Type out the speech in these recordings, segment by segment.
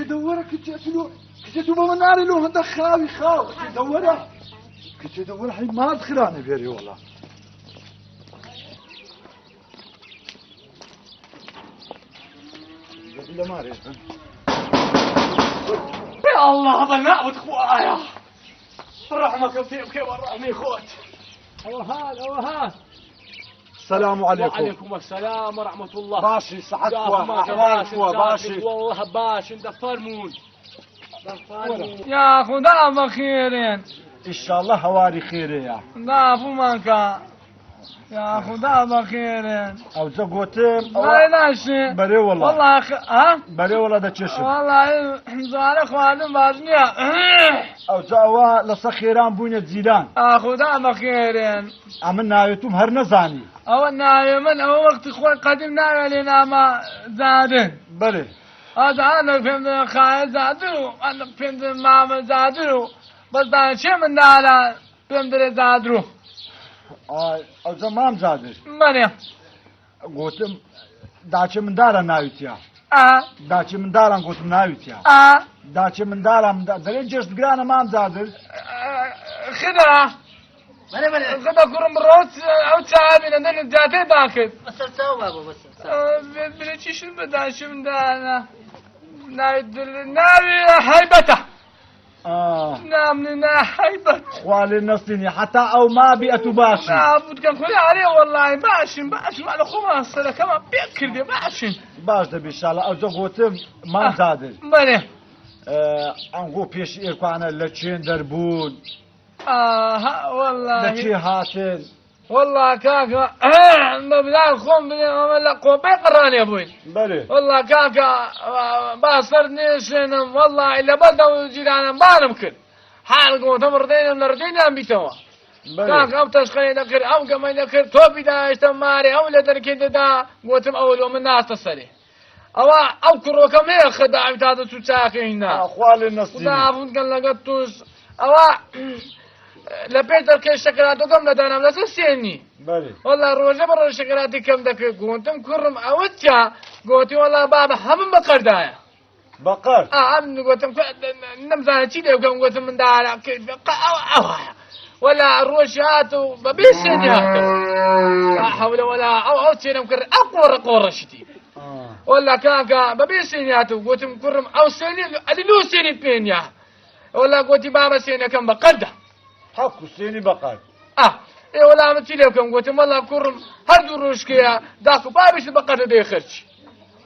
دوره كنت دوبه من ناري له هذا خاوي كنت دوره حي ما ادخلاني بيري والله. قبل ما ريت يا الله هذا نعبد خوايا رحمك فيك ورحمي خوت. اوهان السلام عليكم. وعليكم السلام ورحمة الله. باشي صحتكم احوالكم باشي والله باش انت فرمون يا خدا بخيرين ان شاء الله هواري خير يا دافو مانكا يا خدا بخيرين او زقوتم لا شيء بري والله ها بري والله دا تشم والله زار خوانم بازنيا او زاوا لسخيران بوين زيدان خدا بخيرين عملنا يتم هر نزاني او من او وقت خوان قديم لنا ما زادن بري هذا انا فهمت خايل زادرو انا فهمت ماما زادرو بس دا چه من دارا فهمت زادرو او زمان زادر منه قوتم داچه من دارا ناویتیا داچه من دارم قوتم ناویتیا داچه من دارم دارین جست گرانه مام زادر خدا خدا كرم روت او تعبي لان جاتي باكت بس سوا بابا بس بلا تشيش بداش من دانا ناوي هيبته نعم هيبة خوالي نصيني حتى او ما بيئتو باشي نعم كان كل عليه والله باشن على خماس كمان بيكر دي باش دبي ان شاء الله او زغوتم ما زادر بله انغو بيش ايركوانا لچين دربون والله لچي هاتن والله كاكا مبلغ خم بلا قوبي قراني يا ابوي بلي والله كاكا باصرني شنم والله الا بدو جيران بانمكن حال قوم تمردين نردين ام بيتوا كاكا او تشخي ذكر او كما ذكر توبي دا استماري او لدركين دا قوتم اول من الناس تصلي او كرو كم خدع بتاع تساكينا اخوالي النصيب ضعفون كان لقطوس او لبيتر كي شكراتو كم لدانا بلا سيني بلي والله روجه برا شكراتي كم دك قوتم كرم اوتيا قوتي والله بابا هم بقر دايا بقر عم قوتم نمزانه تشي دي كم قوتم من دارا ولا روجاتو ببيسني لا حول ولا او تشينم كر اقور قرشتي ولا كاكا ببيسنياتو قوتم كرم او سيني ادلو سيني بينيا ولا قوتي بابا سيني كم بقرده حكو سيني بقر ايه ولا عملتي لكم قلت والله كرم هردو روشكيا داكو بابيش بقر دي خرج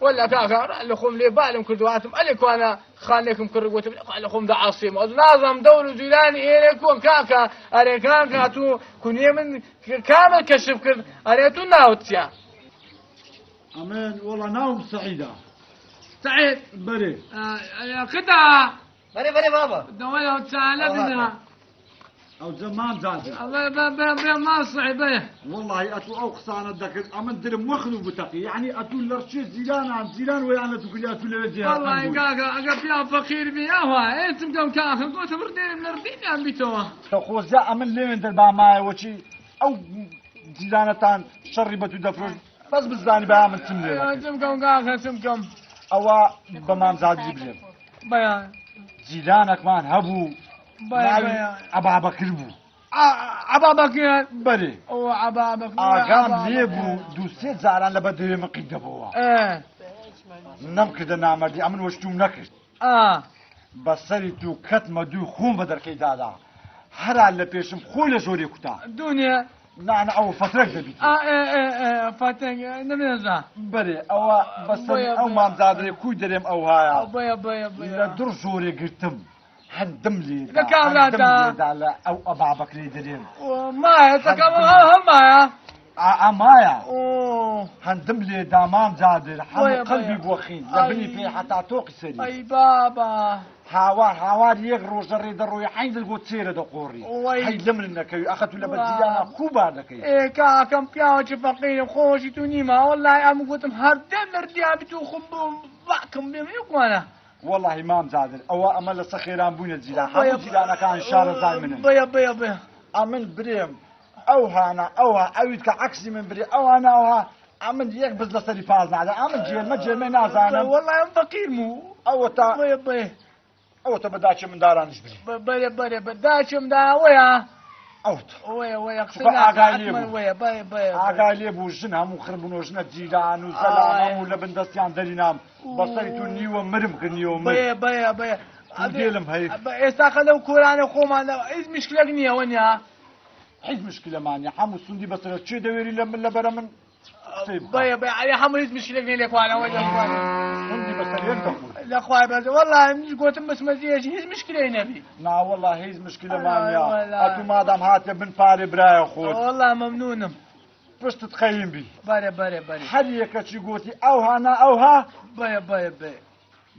ولا كاكا لكم لي بالهم كردواتم عليكم انا خانيكم كرقوتم لكم دا عاصمه لازم دور زيلاني اليكم كاكا اري كاكا تو كن يمن كامل كشف كرد اري تو ناوتيا امين والله نوم سعيده سعيد بري قطعه بري بابا دوله تعالى بنا او زمان زادر الله ما صعبه والله اتو او قصانه ذكر امن درم وخلو بتقي يعني اتو لرشي زيلان عن زيلان ويعني تقول اتو لجهه والله كاكا يا فقير بيا هو انتم كم كاكا قلت مردين مردين عم بيتوا خوزا امن لين دربا ما وشي او زيلانتان شربت دفرج بس بالزاني بها من تملي انتم كم كاكا انتم كم او بمام زاد جبريل بيان زيلانك مان هبو بيان ابا بكر بو ابا بكر بري او ابا بكر اقام ليبو دو سيت زاران لبدري مقيدبوا نمكد نعمدي امن وشتوم نكر بسري تو كتمه دو خون بدر كي دادا هر على بيشم خول جوري كتا الدنيا نعم او فترك دبيت فترك نمزا بري او بس او ما زادري كوي دريم او هايا بيا لا در جوري قرتم هندم لي كاملاتا او ابا بكري دريم ما تكمل ما مايا هندم لي دامام زادر حم قلبي بوخين لبني في حتى توقي سري اي بابا هاوار يغرو جري درو يحين دلقو تسير دقوري هاي لمن نكي اخذت لبا زيانا كوبا نكي ايه كاكم بياوش فقير خوشي تونيما والله ام قلت هردم رديا بتو خبوم باكم بيم يقوانا والله امام زادر او امل سخيران بون الزيلان حبو زيلانا كان شارع زايمن بيا امن بريم او هانا او اويدك عكسي من بري او انا او ئەمن یەک بز لەسەری پاز نادە ئەمن جێمە جێمەی نازانم والله ئەم فەقیر مو ئەوەتە بێ بێ ئەوەتە بەداچە مندارانیش بری بەرێ بەرێ بەداچم دا وەیە ئەوت وەیە شوف ئاگای لێ بوو. وەیە بێ بێ ئاگای لێ بوو ژن هەموو خربوونەوە ژنە جیران و زەلام و لە بندەستیان دەرینام بەسەری تو نیوە مرم کردنیەوە من بێ بێ بێ دێلم هەیە ئێستا خە لەو کۆرانە خۆمان هیچ میشکلێک نییە وەنیا هیچ مشکلەمانە هەموو سوندی بەسەرە چێ دەوێری لە من لەبەرە من بێ بێ ئەی هەموو هیچ میشکلێک نیە لێکوانەوە سوندی بەسەر یەک دەخۆی لەخوای بەزە وەڵڵای منیش گوتم بسمەزیەکی هیچ مشکلەی نەبی ناوەڵا هیچ مشکلەمانە ئەتو مادام هاتە بن پارێ برایە خۆت وەڵڵا مەمنونم پشتت خەیم بی بەرێ بەرێ بەرێ هەر یەکەچی گوتی ئەوها نا ئەوها بێ بێ بێ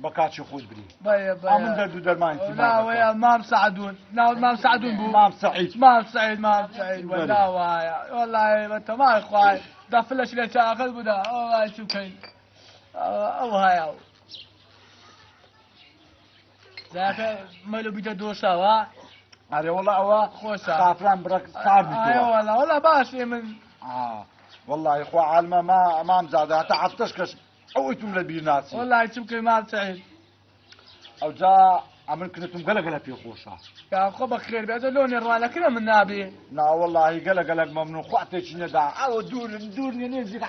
بە کاچی خۆش بری بێ ئەمن دەردوو دەرمانی ناوەیە مام سعدون ناو مام سعدون بوو مام سعید مام سعید مام سعید وەلا وایە وەڵڵای بەتەمای خوای دەفلەش لە چاقل بوودا ئەوڵای چ بکەین ئەو هەیە زاکە مەلو بیتە دۆشەوە ئەرێ وەڵا ئەوە خۆشە سافران بڕە سار بیتەوە وەڵا وەڵا باشێ من والله خوا عالمە مام زادە هەتا هەفتەش کەس ئەوەی توم لە بیر ناچی وەڵای چ بکەین مام سعید ئەوجا ئەمن کردتم گەلە پێخۆشە خۆ بە خێر بێتە لۆ نێڕوانەکرە من نابێ ناوەڵی گەلەگەلک مەمنون خواتێکی نەدا ئەوە دوور نێزیک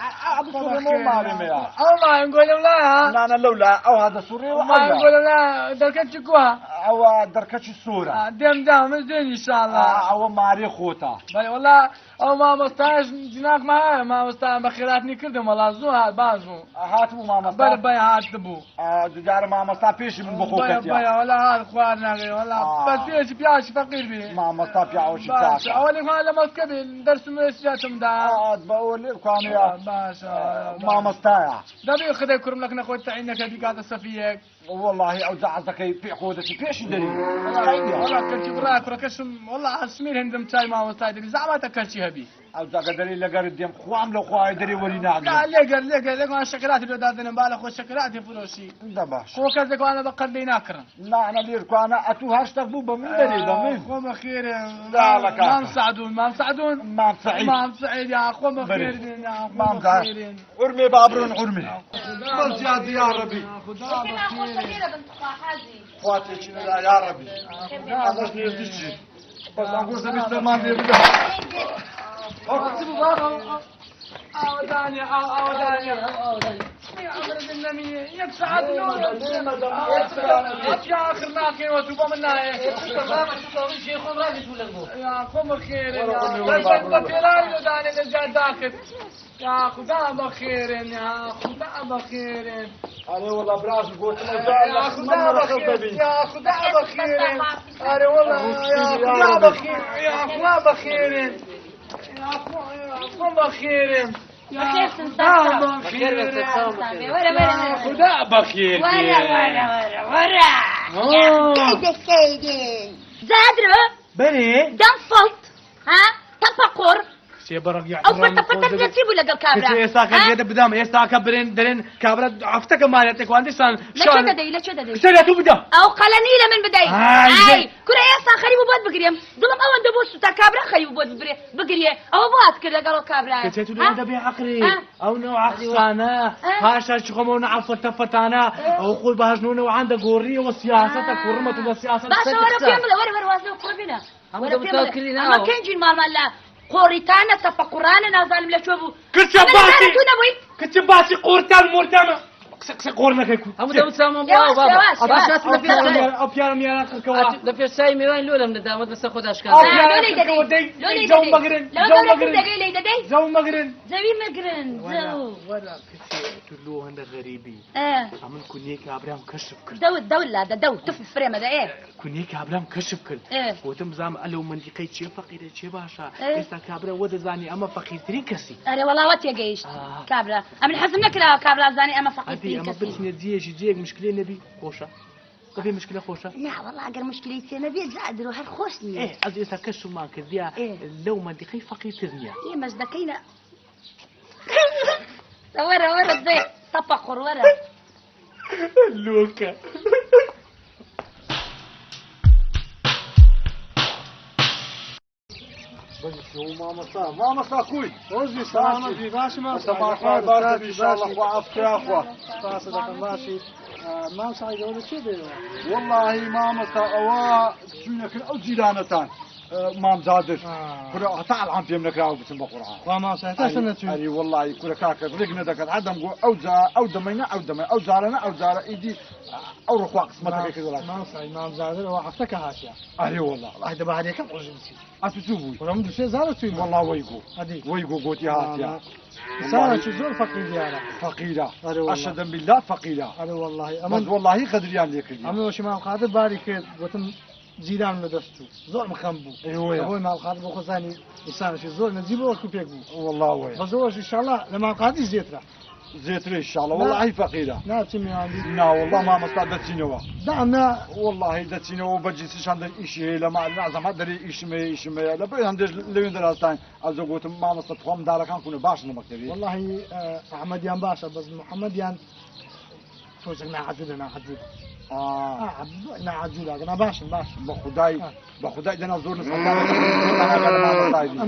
ماڵێمەیە ئەو ماگۆلم لایە نانە لەولا ئەو هەدە سوڕێەوە ماگۆلم لا دەرکەت چ کووە ئەوە دەرکەچی سۆرە دێمدا من دێنی ئینشاءالله ئەوە مارێ خۆتە بەڵێ وەڵا ئەو مامۆستاش جناکمە هەیە مامۆستان بە خێراتنی کردم وەڵا زوو هات بازوو هاتبوو مامەستا بەر بەی هاتبوو دوجارە مامەستا پێشی من بخۆکەتە وەڵا هات خوار ناگەی وەڵا بەس پێشی پیاچی فەقیر بێ مامەستا پیاوەشی باشە ئەوەلێکمان لە مەسکە بێن دەرسم وێسیاتمدا بەوە لێ کوانەیە باشە مامەستایە دەبێ خدای کوڕم لەک نەخۆی تەعینەکە بیکاتە سەفیەک والله ئەو جەعەزەکەی پێ خۆدەچی پێشی دەری وەڵا کەرچی بڕا کوڕەکەشم وەڵا هەسمیر هەندم چای مامۆستای دەبی زعماتە کەرچی هەبی ئەو جاگە دەری لەگەرت دێم خوام لە خوای دەری وەری ناگرێت لێگەر شکراتی لێدادنم با لە خۆ شکراتی فڕۆشی دە باش خۆ کەس دەکوانە بە قەردەی ناکڕن نانە لێرکوانە ئەتوو هەشتێک بوو بە من دەری بە من خۆ بە خێرە داڵەکە. مام سعدون مام سعید یا خۆ بە خێر بێن یا خۆ مام بە زار خێرن ورمي بابرون ورمي بلجاد يا ربي خدا بە خێرن خواتي يا ربي أنا نيزديشي بس أقول سبي سلمان دي بدا ئاودانێ ئاودانێ عمر النمي يبسعد يا آخر ناقين وتوبة من ناية يا خم خير يا بطلان وداني للجاد داخل يا خدا بخير يا خدا بخير أنا والله براس قلت يا خدا بخير يا خدا بخير أنا والله يا خدا بخير يا خدا بخير يا خدا بخير بخير سنتان بخير ورا خدا بخير ورا كيدن زادرو بني دم فلت ها تفقر سيبرق او فتفتك تسيبوا لك الكابرا يسا كان يد بدام يسا كبرين درين كابرا عفتك مالتك وانت شان لا شو ددي سيرتو بدا او قلني من بداي هاي. اي كره يسا خريب بود بقريم ظلم او دبوس تا كابرا خريب بود بقريه او بات كده قالوا كابرا كنتو لي دبي عقري او نوع عقصانا هاشا شخمون عفت فتانا او قول بهجنون وعنده قوريه وسياسه كرمه وسياسه باشا ورا فيملا ورا واسلو قربنا ورا فيملا اما كان جين مال مالا قوريتانا تفقرانا نازل لا شوفوا كتباتي قورتان مورتانا قصي قورنا كيكون هم دام سامون يواش بابا يواش بابا يواش شات لفير أبيار ميانا كوا لفير ساي ميوان لولا من الدامات بس أخذ أشكال جو مغرن جو مغرن جو مغرن زوي مغرن زو ولا كتير تلو هند غريبي عمل كونيك أبرام كشف كل دولة دو تف فريم هذا ايه كونيك أبرام كشف كل وتم زام ألو من دي قيد شيء فقير شيء باشا إستا كابرا وده زاني أما فقير تريكسي أري والله وات يا جيش كابرا أمن حزم كلا كابرا زاني أما فقير هذه أما بتني ديك مشكلة نبي خوشة نبي مشكلة خوشة لا والله أقر مشكلة نبي زادرو هالخوشني إيه أزي إستا كشف ما كذيا لو ما دي قيد فقير ترنيا إيه مجدكينا ورا الضيق تفقر ورا لوكا مامۆستا کوی ڕۆژی سەلامەتی باشی باشە ئینشاءڵڵا خوا عەفو خوا باشە دەکەم باشی مام سعیدەوە چێ دێەوە والله مامۆستا ئەوە چوونەکەن ئەو جیرانەتان مامزادر کورە هەتا ئەڵام پێم نەکراوە بچم بە قورعان وا مام سعید هەستا نەچووی ئەری والله کورە کاکە ڕێک نەدەکەن هەدەم گۆ ئەو دەمەینە ئەو دەمە ئەو جارانە ئەو جارە ئیدی ئەو ڕخوا قسمەتەکەی کردوڵات مام سعید مامزادرەوە هەفتەکە هاتیە ئەری والله ئای دەبا هەریەکەم ڕۆژی بچی ئەتو چوو بووی وەرەم دوو سێ زارە چووی والله وەیگۆ هەدی وەیگۆ گۆتی هاتیە ساڵێکی زۆر فەقیر دیارە فەقیرە ئەرێ والله. ئەشهد بالله فەقیرە ئەرێ والله ئەمە ئەمە والله قەدریان لێ کردی ئەمەوەشی مام قادر باری کرد گوتم جیران لە دەست چوو زۆر مخەم بوو ئەوەیە. بۆی مام قادر بۆ خۆزانی ئینسانێکی زۆر نەجیب وەکو پێک بوو والله وەیە بە زۆرش ئینشاءڵڵا لە مام قادر زیاترە زێتر ئینشاءڵڵا والله فەقیرە ناچی میوانی نا والله مامۆستا دەچینەوە دانا والله دەچینەوە بەجیسیشان ئیشی هەیە لە نازەما دەری ئیشمەیە لە بەیان دێش لەوێن دەراستان ئەزە گوتم مامۆستا تخۆم دارەکان کوونە باش نەمەکتەوی والله ئەحمەدیان باشە بەس محەممەدیان تۆزێک ناعەجوولە ناعەجوول ناعەجوولە گەنا باشن باش بە خودای دەنا زۆر نسخەتان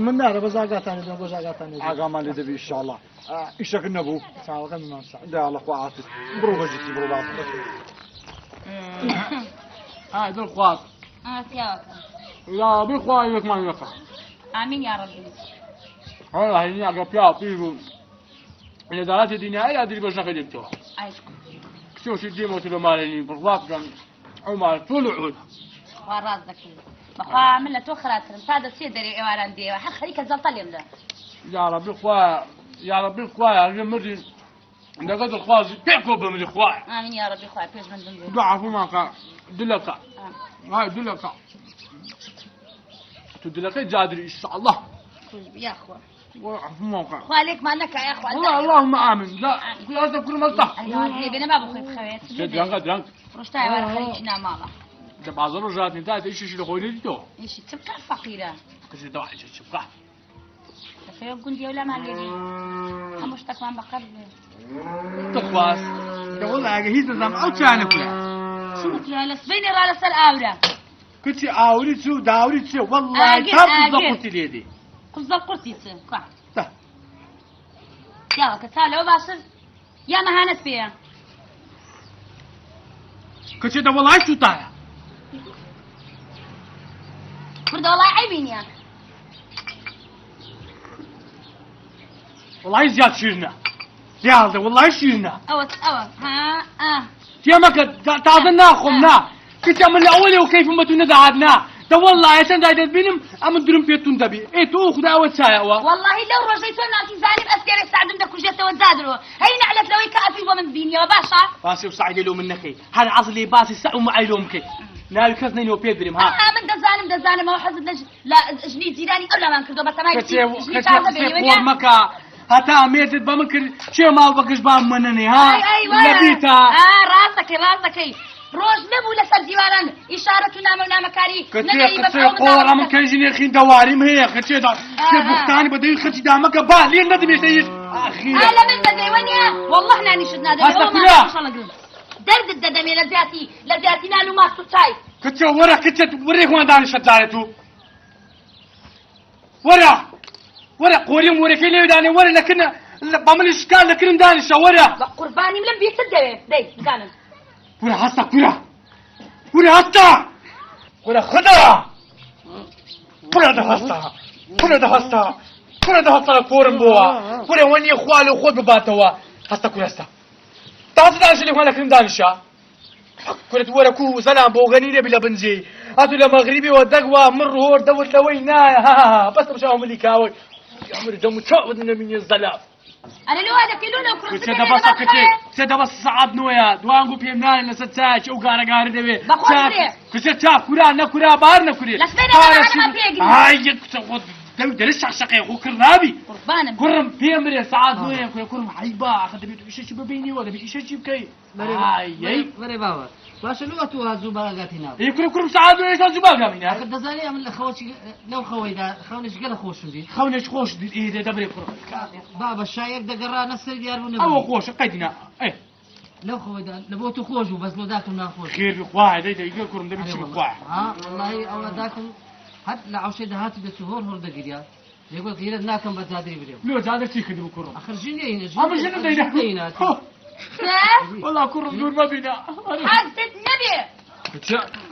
من نارە بە زاگاتانی بۆ زاگاتانی ئاگامان لێ دەبی ئینشاءڵڵا ئیشەکە نەبوو چاوەکەم مام سعید دا لە خوا عاتت بڕۆ بەجیتی بڕۆ باش ها دڵ خوات لا بخوا یەکمان یەکە آمين يا ربي هەڵا هەینی ئەگە پیا پیر بوو لەدارەتی دینایی ئادری بەژنەکە دێتەوە عايشكم کچۆشی دێمەوە لە مالێنی بڕڵاتکەم ئەو مال تۆ لە عود وراز ذكي بخوا من لا توخرات صادة سيدري إيوان دي وحق خليك الزلطة اليوم ده یا ربی خوا یا ربی خوا یا مردی لەگەڵ دڵخوازی پێکۆ بمری خوای آمين يا ربي خويا بيش من دنيا دوعافومانکە دلەکە های دلەکە تو دلەکەی جادری ئینشاءالله يا أخوة عفومانکە خواليك ما نكا يا أخوة والله اللهم آمين لا قياسة كل ملطة أيوة بينا ما بخوي بخويت درنگ رشتاي ورا خليجنا ماما ده بعض الرجالات انتهت ايش اللي خويني ديتو ايش تبقى فقيرة كش ده واحد شبقة تخيل قندي ولا ما لي همش تكمان بقرب تخواس ده والله هي نظام او كان كده شو يا لسبيني را لسر آورا كنت آوري شو داوري شو والله كم ضبطت ليدي كم ضبطتي تسي ده يلا كتالو باسل يا مهانت فيها كنت ده والله شو طايا برد والله عيبين يا والله زياد شيرنا يا ده والله شيرنا اوت ها يا ما تعذنا خمنا كنت من الاول وكيف ما تنزعدنا ده والله يا سند هذا بينم ام درم بيتون دبي ايه تو خذ اول ساعه والله لو رجيتونا في ظالم اسكر استعدم دك وجهته وزادرو هين على لو كافي ومن بيني وباشا باسي وسعيد له منك هذا عزلي باسي ساعه معيلومك ناوي كذني لو بيدرم ها من دزانم ما حزب لا جني جيراني ولا ما نكردو بس ما جني تازه بيني مكا هتا ميتت بمنكر شي ما بقش بام منني ها نبيتا راسك روز نبو لسر ديواران إشارتنا مونا مكاري كتير قوة من كيجيني خين دواري مهي كتير دا كيف بختاني بدي خدي دامك بالي ندم يسيج أخيرا لا من بدي ونيا والله ناني شدنا دم والله ما شاء الله قلت درد الدمي لذاتي نالو ما ستاي كتير ورا كتير وريك وين داني شدارتو ورا قوريم ورا كيلي داني ورا لكن بعمل إشكال لكن داني شورا لا قرباني ملم بيت الدوي دي كانن ورا هستا ورا هستا ورا خدا ورا ده هستا كورم بوا ورا وني خوالي خود بباتوا هستا كورا هستا تعرف دانش اللي خوالك دانشا كنت ورا كو سلام بوغنيني بلا بنزي هاتو لمغربي ودقوا مر هور دور لوينا بس مشاو مليكاوي يا عمري دم تشاودنا من الزلاف أنا لو هذا كيلونا وكرسي كده بس كده بس صعد نويا دوانغو بيمنان لستاش او غارا دبي بقول كده تشاف كورا نكورا بارنا كوري لا سبينا ما بيجي هاي كنت دلش شقي وكرنابي قربان كرم بيمري سعد نويا كرم حيبا اخذ بيت ايش بيني ولا ايش بكي هاي بري بابا باش لغتو هازو باغاتنا يكون سعد نويا شو باغا مين اخذ دزاني من الاخوات لو خويدا خونش قال خوش دي خونش خوش دي ايه ده دبري كرم بابا الشايك ده قرا نصر ديار ونبي او خوش قيدنا ايه لو خويدا نبوتو خوشو بس لو داكم ناخوش خير بخواعد ده يقول كرم ده بيمشي بخواعد ها والله او داكم هات لا عوشي ده هات ده شهور هور ده قريا يقول لك يرد ناكم بزادري بريو لو زادتي كذب كرم اخر جنين أما جنين دينا والله كرم دون ما بينا حدث نبي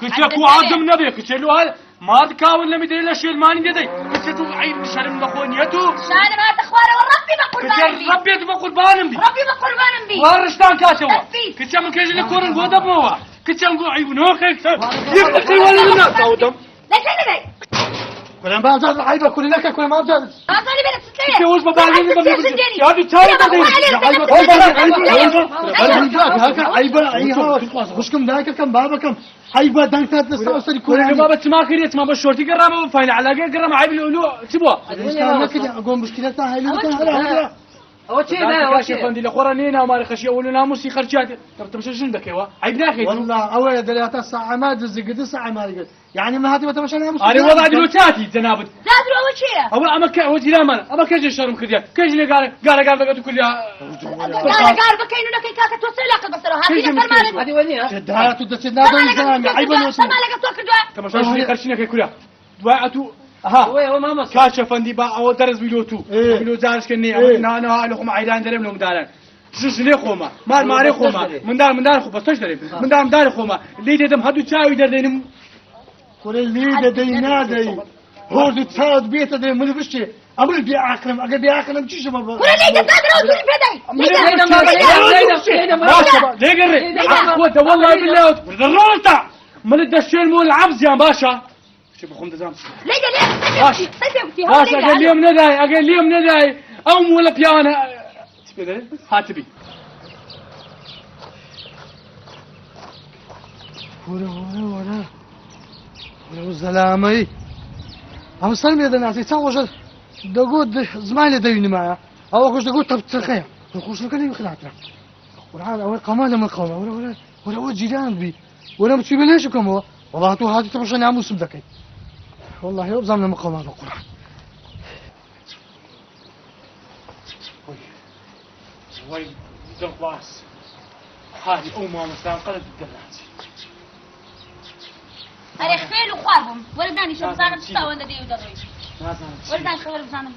كنت أكو عظم نبي كنت له هذا ما تكاون لم يدري لا شيء الماني يدي كنت تو عين شرم نخونيته شان ما تخوار وربي بقربان بي ربي تبقى قربان بي ربي بقربان بي ورشتان كاتوا كنت من كيجي كورن غودا بوا كنت نقول عيب نوخك يبقى ولا لنا صوتهم لا شيء كل ما زاد عيبه كل لك كل ما زاد ما صار بينك ستة تجوز ببالي يا هذه تاري عيبه عيبه خشكم ذاك كم بابكم عيبه دانك تستوصل كل ما بتسمعكريت ما بشورتي قرامه فاين على قرامه عيب الولو تبوا اقول مشكلتها هاي اللي هو شيء لا هو شيء فندي لقرانينا وما خشيه ولنا موسي خرجات طب تمشي شنو دك ايوا عيب ناخذ والله اوي دليات الساعه ما تزق قد الساعه ما لقيت يعني ما هذه متمشى انا انا وضع دلوتاتي جنابت زادرو أول شيء او اما وجه لا مال اما كيجي شرم كذا كيجي لي قال بقى كلها قال بكينو لك كاكا توصل لك بس هذه فرمانك هذه وليها دهات تدسنا دون عيبه ما لك توكل دواء كما شو خرشنا كي كلها دواعتو ها هو ما مصر كاشف فندي با او درس بيلوتو بيلو زارش كني انا لهم عيدان درم لهم دارن شوش لي خوما ماري خوما من دار خو بس درم من دار خوما اللي دم هدو تشاوي دردين كل اللي دينا دي هو تصاد بيته دي من بشي أقول بيعقلم أقول بيعقلم شو شباب ولا ليه تزادرو تقول بدي ليه قري والله بالله ضرورته من الدشين مو العبز يا باشا شوف خم دزام ليه باشا قال اليوم نداي أم ولا بيانا تبي هاتبي ولا زلامي هم سلمي هذا الناس يتسوى دقود زمايلي ديني معاه أو أخش دقود طب ترخيه أخش لك اللي خلعتنا والعادة أول قمالة من قومه ولا جيران بي ولا بتسيب ليش كم هو والله تو هاتي تبغى نعمل سبدكي والله يبزم لنا مقامات القرآن وي دقواس هذه أمة مسلم قلت الدلات أنا خيل وخاربهم ولداني شو بزانا تستوى أنا دي ودري ولداني خيل بزانا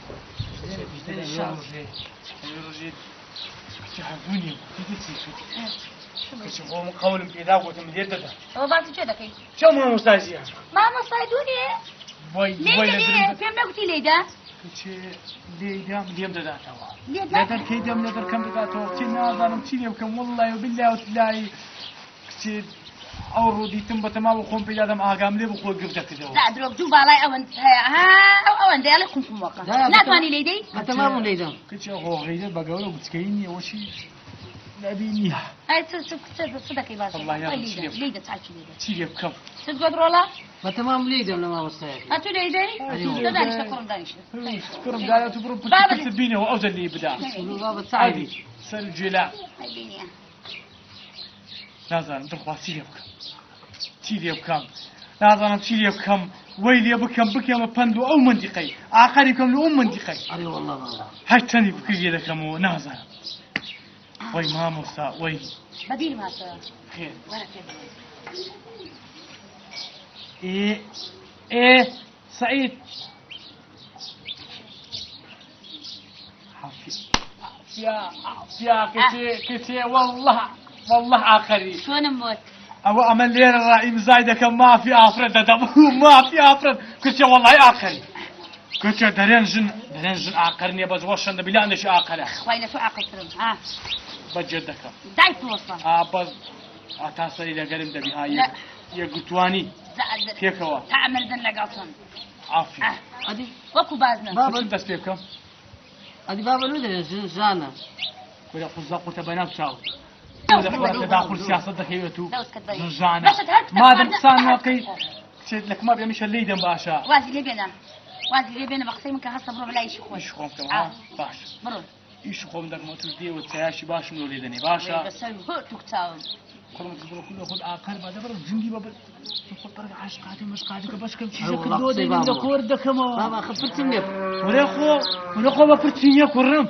تحفوني كنت هو مقاول كذا وتم يدده هو بعد كذا كي شو ما مستاذي ما مصايدوني ليه فين نقطي ليدا كنت ليدام دداتها ليدا نقدر كيدام نقدر كم دداتها كنا ظالم تيني وكم والله وبالله وتلاقي كنت أورودي تم بتمام وخون بلادم أقام لي بخو قفدك كذا لا دروب دوب على أون أون ده لكم في موقع لا تواني ليدي ما تمام ليدا كنت هو غير بقوله بتكيني وشي لابيني هاي صدق يباش والله يا ليدا تعال ليدا تيجي بكم تقدر ولا ما تمام ليدا ولا ما مصر أنتو ليدي دانش تقرن دانش كرم دالا تبرم بتبيني وأوزن اللي بدأ بابا سعيد سجلا هاي نازل درخوا تيلي بكم نازل تيلي بكم ويلي بكم بندو أو منطقي آخركم لأم منطقي أي والله والله هاتني بكل يدكم ونازل وي ما موسى وي بديل ما سوى خير ولا كذا إيه سعيد يا كتي والله آخري شو نموت أو أمل لير الرأي مزايدك ما في أفرد ما في أفرد كتي والله آخري كتي درنجن آخرني بس وشن بلا أنش آخره خوينا شو عقل ترم ها بجدك داي توصل بس أتاسري لقرم دبي هاي يا قطواني كيفوا تعمل ذن لقاطن عافية أدي وكو بازنا بابا بس فيكم أدي بابا لودي جانا ولا خزاق وتبنات شاو ولا تداخل سياسة دخيلته زنجانة ما دام قصان واقي شيد لك ما بيمشي اللي دم باشا وازي لي بينا بقسي منك هسه برو بلا يشخون يشخون كمان باشا برو يشخون دك ما تزدي وتسياشي باش من وليدني باشا بس هو تكتاون كلهم تقولوا كله خذ آخر بعد برو جنبي بابل تقول طريق عاش قاعد مش قاعد بس كم شيء كدو ده من دكور ده كمان بابا خفرتني ولا خو بفرتيني كرم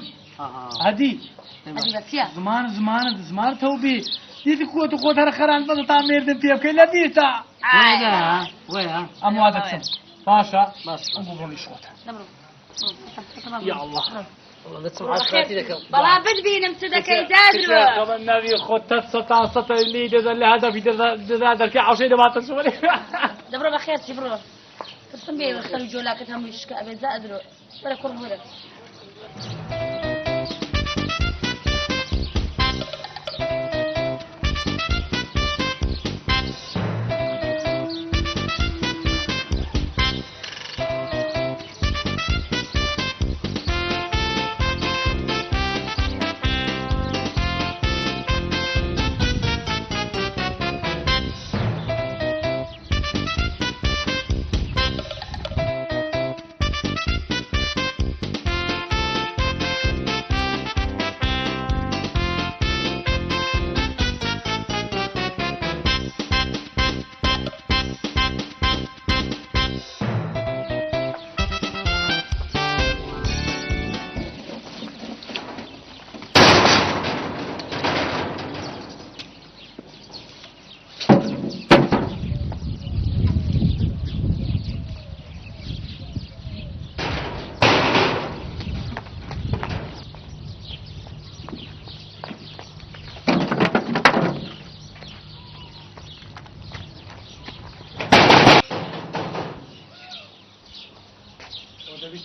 هدي هذه بس يا زمان توبي يدي كوت هر خران بس تعمير دم فيها كلا بيتا ويا أمواتك سم باشا بس أموروني شوطة دبرو يا الله والله بتسمع عشراتي بلا بدبين امتدك يزادروا كمان نبي خطة سطع سطع اللي دزل هذا في دزادر كي عشان ما تسولي دبروا بخير جبروا قسم بيه بخلوا جولاك تهم يشكا بزادروا ولا كرهورة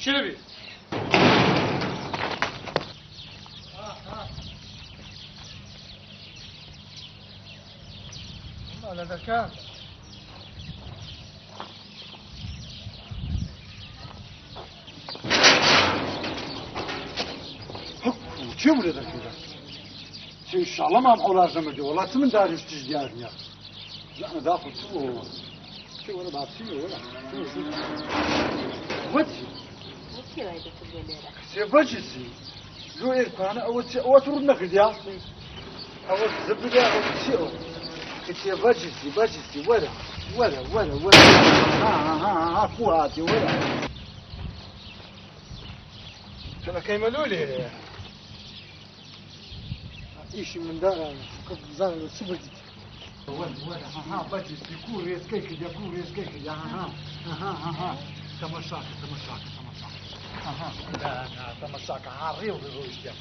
بتشربي هذا ذكاء چه بوده در كده ان شاء الله ما بقول لازم اجي والله من داري استجدارني لا انا داخل شو ولا بعد شو ولا ودي سيفجسي لو إركان أو ترون نخديا أو زبدة أو شيء سيفجسي ولا ها فواتي ولا أنا كيملوا لي إيش من دار كنت زان سبجي ولا ها بجسي كوريس كيك يا ها تمشاك لا تمشاك عاري وبروشيا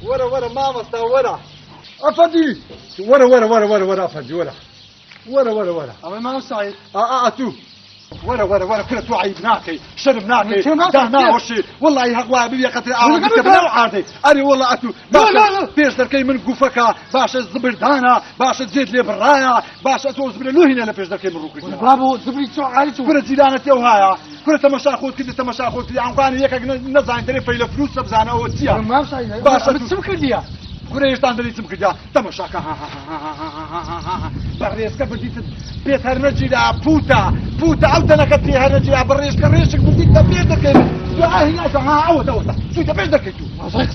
ورا ما مستا ورا افدي ورا افدي ورا أما ما سعيد تو ورا كل توعي بناكي شرب ناكي دهنا وشي والله يهقوا بيا قتل اعوان بنا وعادي اري والله اتو باش بيش دركي من قفكا باش الزبردانه باش تزيد لي بالرايه باش توز بلا لو هنا بيش دركي من روكي برافو زبري تو عالي تو كل زيدانه توهايا كل تماشا خوت كده تماشا خوت لي عن يك نزان دري فيل فلوس بزانه او تيا ما سعيد باش تسمك ليا كوريش تاندري تمكجا تماشا بريس كبديت بيت هرنجي لا بوتا عودنا كتي هرنجي بريس كريشك بديت بيتك يا هنا عود شو تبعدك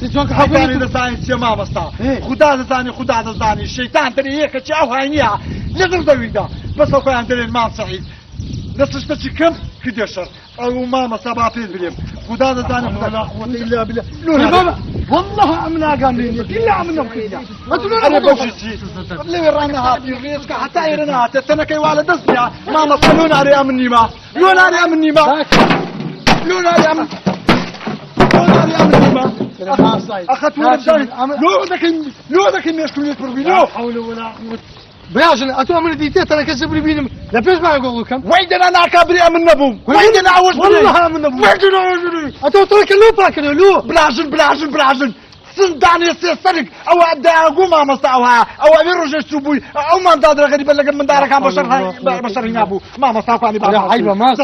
انتو حباني لساني يا ماما استا خدا زاني الشيطان تري هيك تشاو هانيا لازم دويدا بس هو عندنا المال صحيح نسشتي كم كدشر او ماما صباطي بليم خدا زاني لا قوه الا بالله يا بابا والله عمنا قامين كلها عمنا كلها انا بوجتي اللي رانا هاتي ريسك حتى يرنا تتنا كي والد دسيا ماما صلونا على امني ما لونا على امني ما اخذت لو ذاك يمشكل يتبربي لو حول ولا قوه بياجن اتو من ديتي انا كسبري بينم لا بيش ما يقول لكم ويدنا انا كابري من نبو ويدنا عوز والله من نبو ويدنا عوز اتو ترك لو باكل لو بلاجن سنداني سيسرق او ابدا اقوم ما مستعوها او ابي رجع سبوي او ما دادر غريب لك من دارك عم بشر ينابو ما مستعواني يا عيبه ما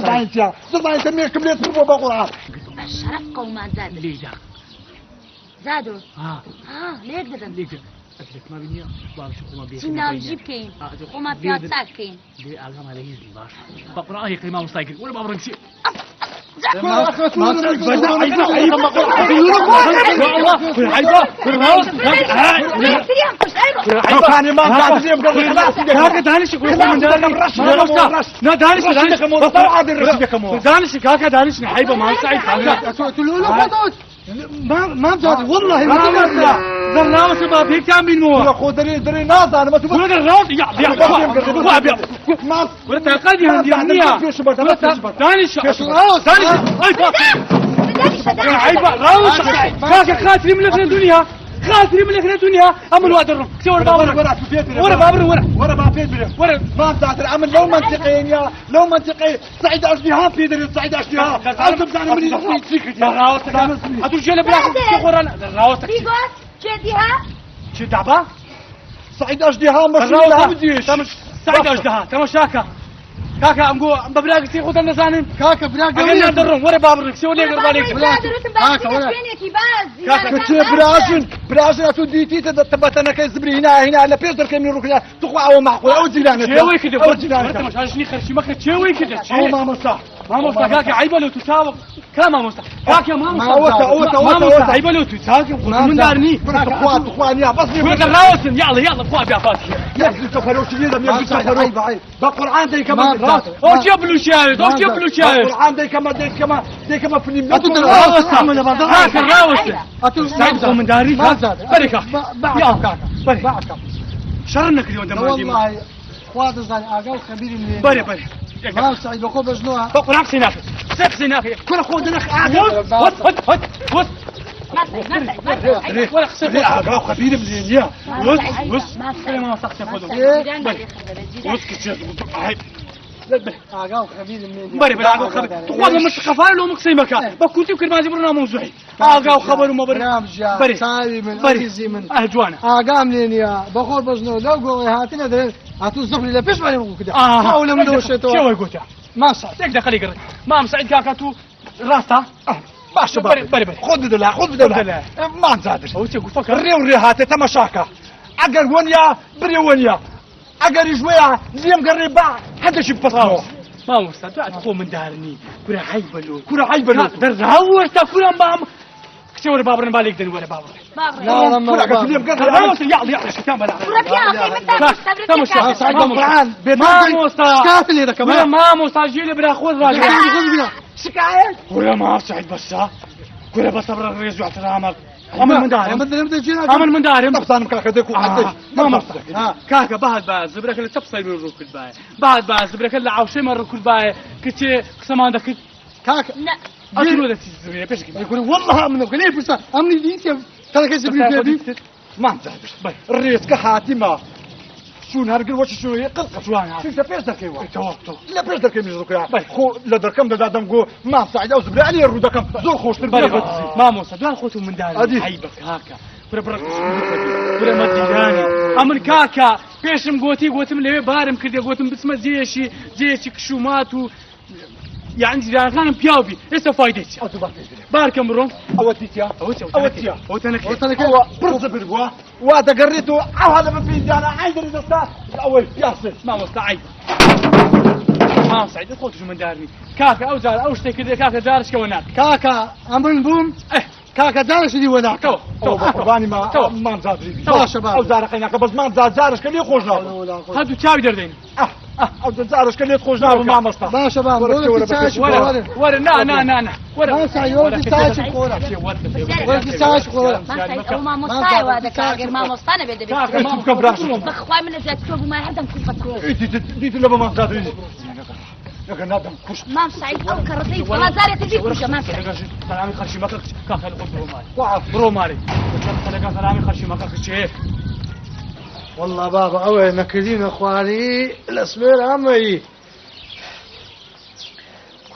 صدقني تمير كمليت تربو بقرعه الشرف قوما زادوا ليه زادوا ها ليه قدم أكلك ما بيني باش وما بيني سنا الجيب كين وما بياتاك كين دي ألهم على يزي باش بقرأ هي كلمة مستيقظ ولا بابرنسي ما بزاد والله ما دەڕاوە سەبا پێکتان بینەوە خۆ دەرێ نازانم تو وەرە دەڕاوە وەرە تاقادی هەندیان نییە كاكا خاطري من لكنا دنيا خاطري من لكنا دنيا أمل وادرهم سوى بابر ورا بابر ورا بابر ورا ما بتاعت العمل لو منطقيين يا لو منطقي سعيد أشتها في دري سعيد أشتها أنت بتاعنا من يسيك راوتك أتوجه لبلاك شغورنا راوتك بيقول شديها شو دعبا سعيد أشتها مش سعيد أشتها تمشاكا كاكا أمقو ببلاك سي خود النزانين كاكا بلاك أنا درهم ورا بابرك سوى لي غربالك كاكا براجن أتو ديتي تبتنا كيزبري هنا على بيدر كمين روكنا تخوا أو معقول أو جيرانك شوي كده أو جيرانك مش عايزني خرشي مكة شوي كده ما مصح كاكا عيبة لو تساوق كما مصح كاكا ما مصح اوتا عيبة لو تساوق من دارني تخواني بس ولك الراوسن يلا فوق يا فاتح يا تفروش يا تفروش بقرآن دي كمان او جبلو شاهد القرآن دي كمان في النمو كاكا الراوسن سعيد من داري بركة بركة شرنا كده والله وهذا زاني أقل خبير اللي بري ما سعيد بقول بجنوها بقول عكسي نافي كل خود لك وس ولا خسر أقل خبير اللي وس ما صحت خذوا وس كتير أقل خبير اللي بري أقل خبير تقول مش خفار لو مقسمك بكونتي بكل ما جبرنا موضوعي أقل خبر وما بري سالي من أجزي من أهجوانا أقام لينيا بقول بجنو لو قوي هاتنا ده هاتو الزفر اللي فيش ما يبغوا كده حاول من دوشته شو يقول ما صار تقدر خليك ما مسعد كاكاتو راستا باش بري خذ دلا ما نزادر هو تقول فكر ري هاتي تمشاكا اگر ونيا بري ونيا اگر جويا زيم قري باع حتى شي بفصلو ما مستطيع تقوم من دارني كره عيبلو درهور تكون بام كتور بابرن بالك دن ولا بابر لا يلا شتام بلا ما موسى كافل هذا كمان ما موسى جيل برا خذ راجل شكاية ولا ما سعد بس كره بس صبر الرئيس واحترامك أمن من دارم طبعا كاكا ديكو ما مصدق كاكا بعد زبرك اللي تبصي من الركب الباي بعد زبرك اللي عاوشي من الركب الباي كتي قسمان دك كاكا أكلوا ذا تزبري بيش يقول والله أمنك ليه بس أمني ديتي ترى كيس بيجي ما نزعل الرئيس كحاتمة شو نهرجل وش شو يقلق شو أنا شو تفيش دكيوا لا فيش دكيوا مزروكيا خو لا دركم ده دم جو ما صعد أو زبري عليه الرو دكم زور خوش تربي ما موسى دول خوتو من داري عيبك هاكا برا مديراني أمن كاكا بيشم قوتم ليه بارم كده قوتم بسمة جيشي كشوماتو يعني جيران كانوا بياوبي إيش فايدتي باركم روم أوتيتيا أوتنك برز بربوا وهذا قريته أو هذا ما في أنا عايز الرزاق الأول ياسر ما مستعد ما سعيد خوتو من دارني كاكا أو زار أو شتى كده كاكا دارش كوناك كاكا أمرن بوم كاكا دارش دي وناك تو باني ما نزادري أو زارك هناك بس ما زارش كلي خوجنا هادو تشاوي دردين أو زارش كلي خوجنا ما مستا ما شباب ورا نا ما سعيود تاج كورة ولا تاج كورة ما مستعي وهذا كاغر ما مستعنا بيد بخواي من زيت كوب ما حدا كيف ديت لما ما نزادري لكن هذا كوش ما سعيد أو كرزي ولا زارت تجي كوش ما سعيد سلامي خرشي مكك كاخل بروماري سلامي خرشي مكك شيء والله بابا أوي نكرين أخواني الأسمير عمي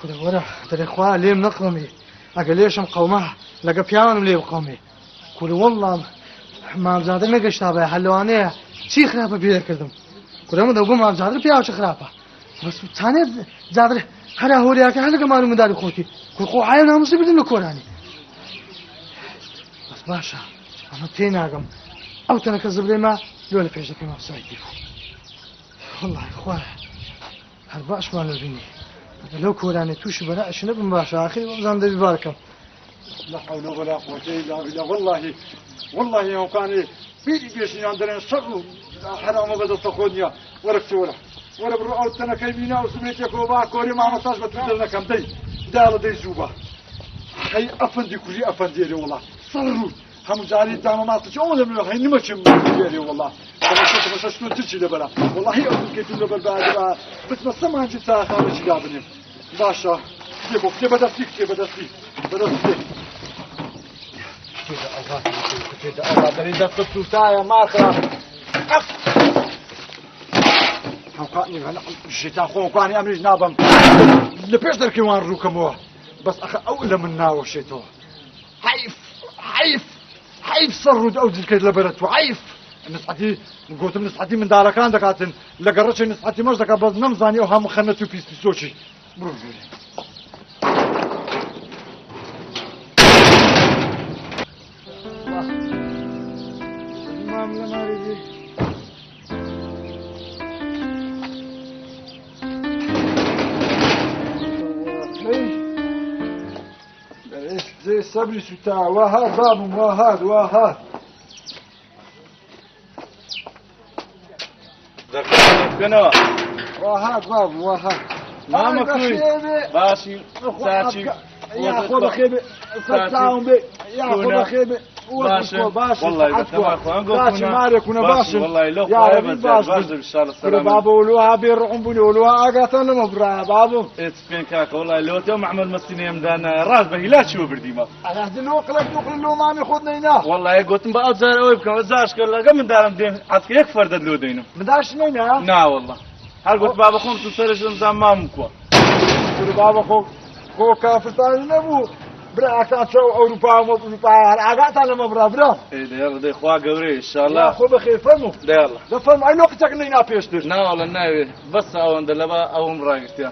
كل ورا ترى إخوان ليم نقمي أقل ليش مقومها لقى بيان ليه مقومي كل والله ما زاد نقش تابع حلوانيه شي خرابة بيدا كردم كل ما دوقو ما زاد بيان شي خرابة بس ثاني زاد هلا هو رياك هلا كمان مداري خوتي كل خو عينا مصيبة الكوراني بس باشا أنا تيناقم أو تنكذب لي ما لولا فيش كما سعيد والله إخوان هرباش ما لبيني لو كوراني توش بلا شنو بمباشا أخي وزان دبي باركم لا حول ولا قوة إلا بالله والله يوم كان بيجي بيشني عندنا الشر حرام بدل تقودنيا ورك ولا برو تنا كيمينا وسميتي كوبا كوري ما مساج بتدلنا كم دي دال دي زوبا هي أفندي كوري أفندي والله صروا هم جاري تمام ما تشوفون من هني ما شم جاري والله بس شنو تشي لبلا والله هي كنت لبلا بس ما سمع انت ساخه شي جابني باشا جيبوا كيف بدأتي كده الله دري دفت توتايا ماخرة هم قاني انا جيت اخو قاني امري جنابم لبيش دركي وان روكموه بس اخ اولى من ناو شيتو حيف صرود اودي كيد لبرت وعيف نسعتي قلت نسعتي من داركان دكاتن لقرتش نسعتي مش دكا بس نمزاني وهم خنتو بيستي سوشي بروجي زي صبري ستا وهاد باب وهاد كنا وهاد باب ما مكوي باشي ساتشي يا خذ خيبه فتاهم بي يا خذ خيبه باشا والله باشا مالك كنا باشا والله لو يا ربي باشا ان شاء الله السلام بابا ولوها بيرعون بولوها اقاتل مبرا بابا اتسبين كاك والله لو تو معمل مسينيم دان راس به لا تشوف برديما انا هدي نوقلك له ما ناخذنا هنا والله قلت بقى زار اوي بكم زاش كلا من دارم دين عاد يكفر دلو دينو مداش نينا نا والله هل قلت بابا خمس سرج زمان مكوا بابا خو كافر ثاني نبو برا كاتشو اوروبا عقات على مبرا ايه ده يلا ده اخوا قوري ان شاء الله خو بخير فهموا ده يلا ده فهم اي نقطك نينا بيشتر نا والله ناوي بس او عند لبا او مراقبتي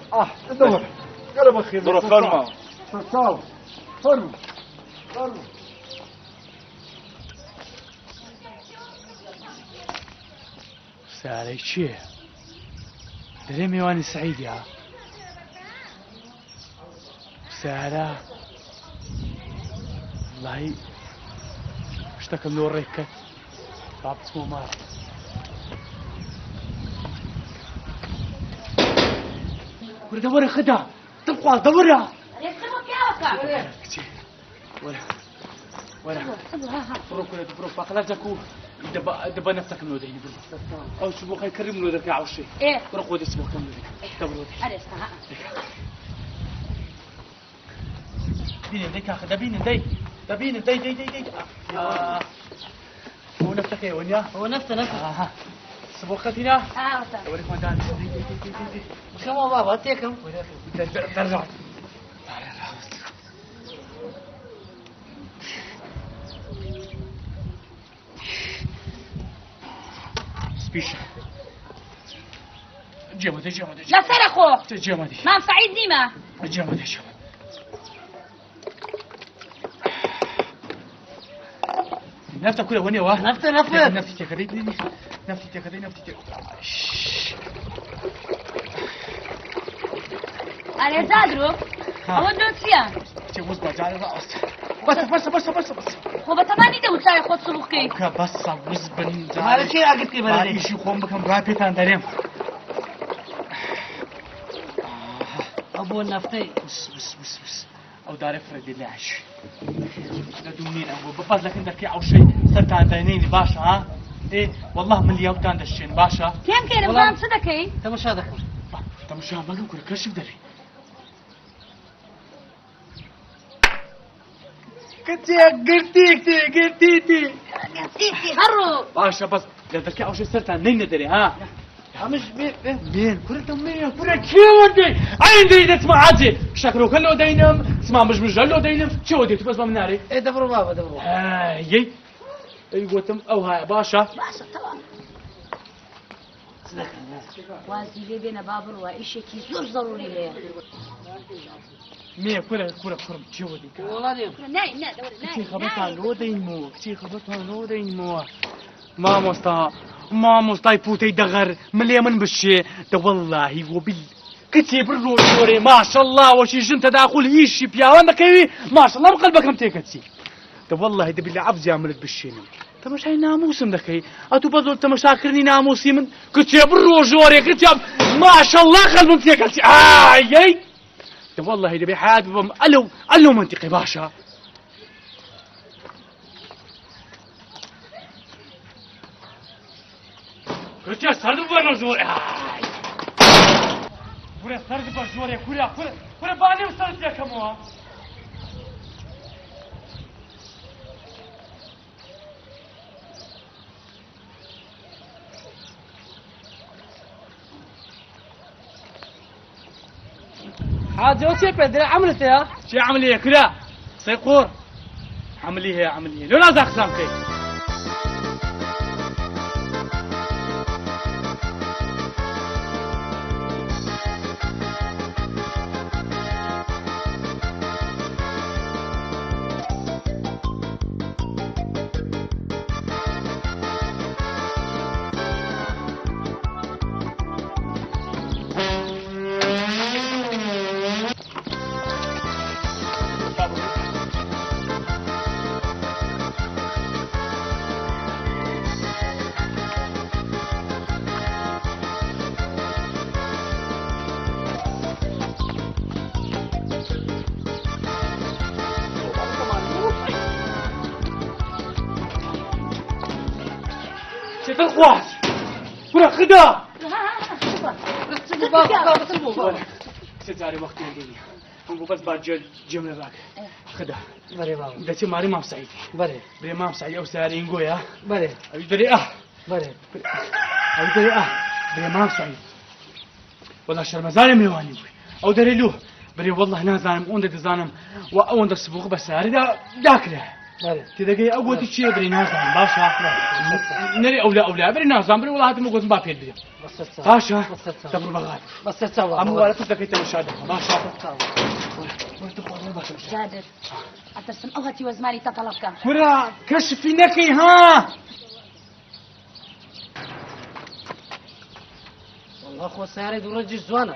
دور يلا بخير دور فرما فرما ساري چیه؟ دەرێ میوانی سعیدی ها سارا والله شتەکەم لۆ ڕێک کرد با بچمە ماڵ وەرە وەرە خدا دڵخوازدە وەرە کچێ وەرە بڕۆ کورە بڕۆ باقەلاجەک و دبا نفسك من وديني او شو بخي كريم من ودك او شيء ايه روح خذ اسمه كم ودك بين ديك اخذ بين دي هو نفسك يا ونيا هو نفسه سبوختنا اوريك ما دان دي شو بابا تيكم ترجع سبيشا جمدي لا سرقوا جمدي مام سعيد نيمة جمدي نفتح كله وني واه نفتح كذي نفتح أنا زادرو أود نسيان تجوز بجاري بس هو بتماني ده وتلاقي خد سلوكي بس بن هذا شيء أقول كي بلدي ايش يقوم بكم رابطان داريم أبو النفتي بس او دار فريدي لاش لدونين ابو بس لكن ذكي او شيء صرت عندني باشا ها ايه والله مليون كان دشين باشا كم كان وزام صدقي تمشى دخل تمشى ما نقول كرش بدري قرتيتي هرو باشا بس ذكي او شيء صرت عندني ندري ها مش بين كرة مية كرة كيودي عندي تسمع عادي شكله كله دينم اسمع مش جلو دينم شو ودي بس ما مناري إيه دبروا بابا دبروا يي ايوتم او هاي باشا طبعا وازي بينا بابر وإيش كي زور ضروري ليه مية كرة شو ودي والله دي ناي كتير خبطها لو دينمو ما مستاي بوتي دغر ملي من بشي ده والله وبال كتيب الروجوري ما شاء الله وشي جنت داخل هيشي بيا وانا كيوي ما شاء الله بقلبك متيكتسي ده والله ده بالله عبز يعملت بالشينم تمشي ناموسم دكي اتو بزول تمشاكرني ناموسي من كتيب الروجوري كتيب ما شاء الله قلب متيكتسي يي ده والله ده بحاد الو منطقي باشا كرتيا سرد بنا زور كورا سرد بزور كورا باني وسرد يا كموا حاجة وشي بدري عملتها شي عملية كلا سيقور عملية لو لا زاخسام كي شيت الخواص كورا خدا ستاري وقت الدنيا هم بس بعد جملة باك خدا بري بابا ده شيء ماري ما بسعيد بري ما بسعيد أو ساري إنجويا بري أبي دري بري بري ما بسعيد والله شرم زانم يواني أو دري له بري والله نازانم أون ده زانم وأون ده سبوق بس ساري ده داكله بري تدقي أول شيء بري نازان باشا نري أولا بري نازان بري والله هذا مو قصم بابير بري بس باشا تبر بغاد بس تسوى أمو ولا تدقي تمشاده باشا جابر أترسم أو هاتي وزماني تطلبك كرة كشفي نكي ها والله أخوة ساري ورجل زوانا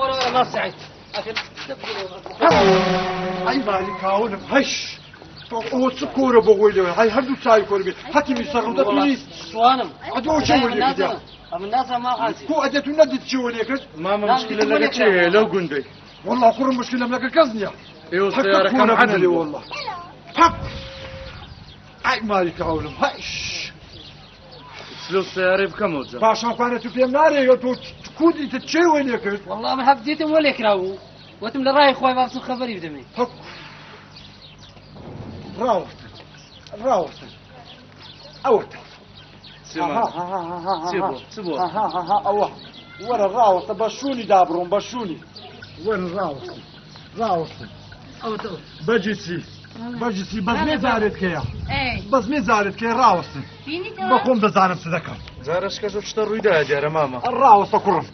ولا ما سعيد أي مالك هون هش هو سكورة بقوله هاي هردو تاي كوربي حتى ميسرون تطولي زوانم أدو شو اللي كده أما الناس ما خالصي كو أدتو ندت شو اللي كده ماما مشكلة لك شيء لو قندي والله كل مشكلة ملك كزنيا ايوه السيارة كم عدل والله حق أي مالك هون هش سلو السيارة بكم وجه باشا كانت في النار يا كودي تتشوي اللي كده والله ما حبديتم ولا يكراهو وتم لراي خوي بابس خبري بدمي حق راوست أوت سيبو أوه ورا راوست بشوني دابرون بشوني وين راوست أوت بجيسي بس مي زارت كيا إيه بس مي زارت كيا راوست فيني توا بقوم بزارم صدقة زارش كذا تشتروا يدا جارة ماما الراوست كرم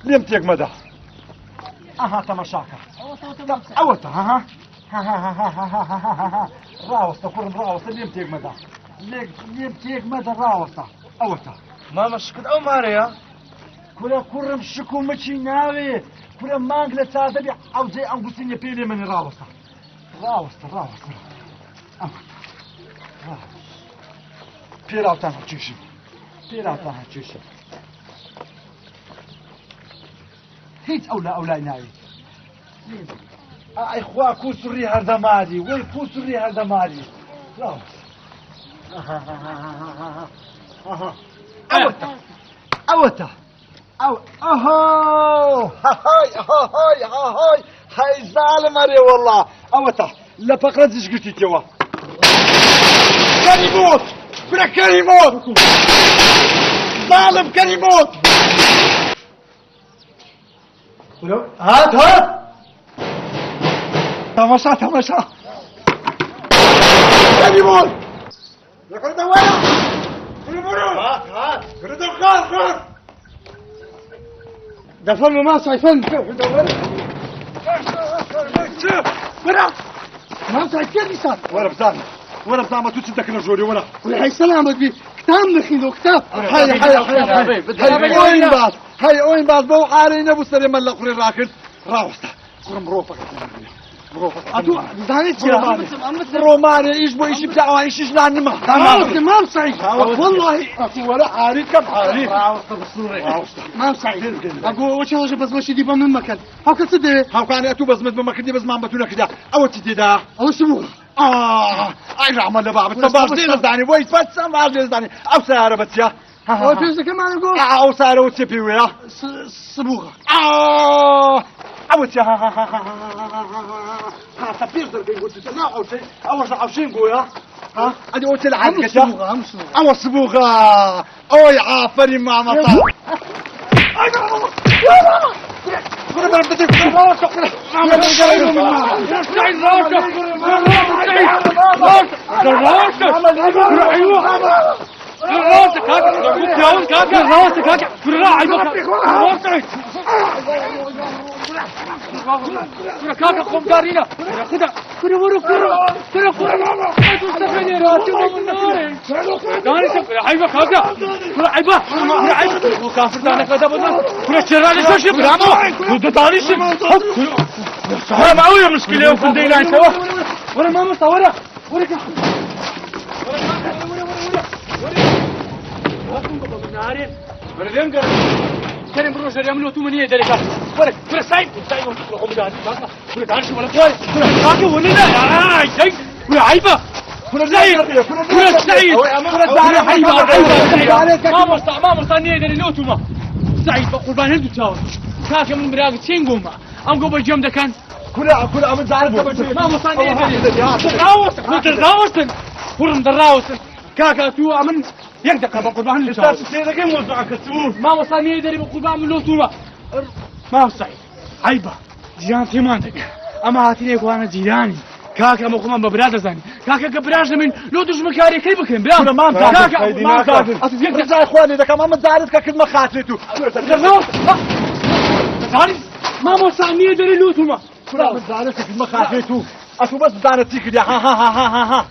نمتيك مدح أها تمشاكا أوت ها راوست كرم راوست نمتيك مدح راوست أوت ماما شكد أو ماريا كل كرم شكو مشي ناوي كل مانجلة تازبي أو زي أنقصيني بيلي من راوست بيراو تاها تشيشم هيت أولا ناوي أي خوا كوسري هردماري وي كوسري هردماري راوست أوتا أهو هاي ظالم أري والله أوتا لا فقرة زشقتي توا كريموت بلا كريموت ظالم كريموت هات تماشا كريموت لقد دوّلا كريموت هات كريموت خلاص ده فيلم ما صايفن ما صايف كيف صار ورا بزعم ما تسدك نجوري ورا وهي سلامك بي كتاب نخيلو كتاب هاي اوين باز بو عارينا بو سري ملا قري راكد راوستا كرم روفك اتو زانيت روماني ايش بو ايش بتاعه ايش جنان ما صايف والله ولا عاري كم عاري ما صايف اقول وش هذا بس ماشي دي من مكان هاو كسده هاو كان اتو بس من مكان دي بس ما بتونا كده او تديدا او شو ئای ڕەحمە لە بابت باش دێنەزانی وەی بەچەم باش دێنزانی ئەو سیارە بەچیە ئەو پێزەکەمانە گۆ ئەو سارەوە چێ پێی وەیە سبوغە ئەوە چێ هاتە پێش دەرگەی گوتیتە ناو ئەوشەی ئەوەش عەوشەی گۆیە ئەدی ئەوە چێ لە عەدەکەتە ئەوە سبوغە ئەوەی ئافەری مامەسا كاكا قوم دارينا خذها كره ورو كره تستفيد راسي من ناري داري سكر عيبه كاكا كره عيبه كافر دانا كذا بدل كره شراني شو شو برامو كده داري شو ها ما هو مشكله وكن دينا سوا ورا ما مصوره ورا كريم بروش يعملوا تومنيه ذلك ولا سايب ولا داري ولا داري ولا كويس ولا كاكا ولا لا اي شيء ولا عيبه ولا سعيد ولا سعيد ولا داري عيبه ما مستنيه ذلك لوتوما سعيد قربان هندو تشاور كاكا من مراقب شينغوما ام قبل جيم ده كان كل من زعل ما مستنيه دراوس ورم دراوس كاكا تو امن يقدر قربان هندو تشاور سيدك موزعك السموم ما مستنيه ذلك قربان من لوتوما ما سعيد عيبه جيران تيمانك اما هاتيني وانا جيراني كاكا مقوم ببراد زاني كاكا قبراج من لو دش مكاري كيف بكم بلا ما كاكا ما كاكا اخواني ده كمان متزارد كلمه خاطرته زاري ما مستنيه ذلك لوتوما لا متزارد كلمه خاطرته اصل بس زارتك دي ها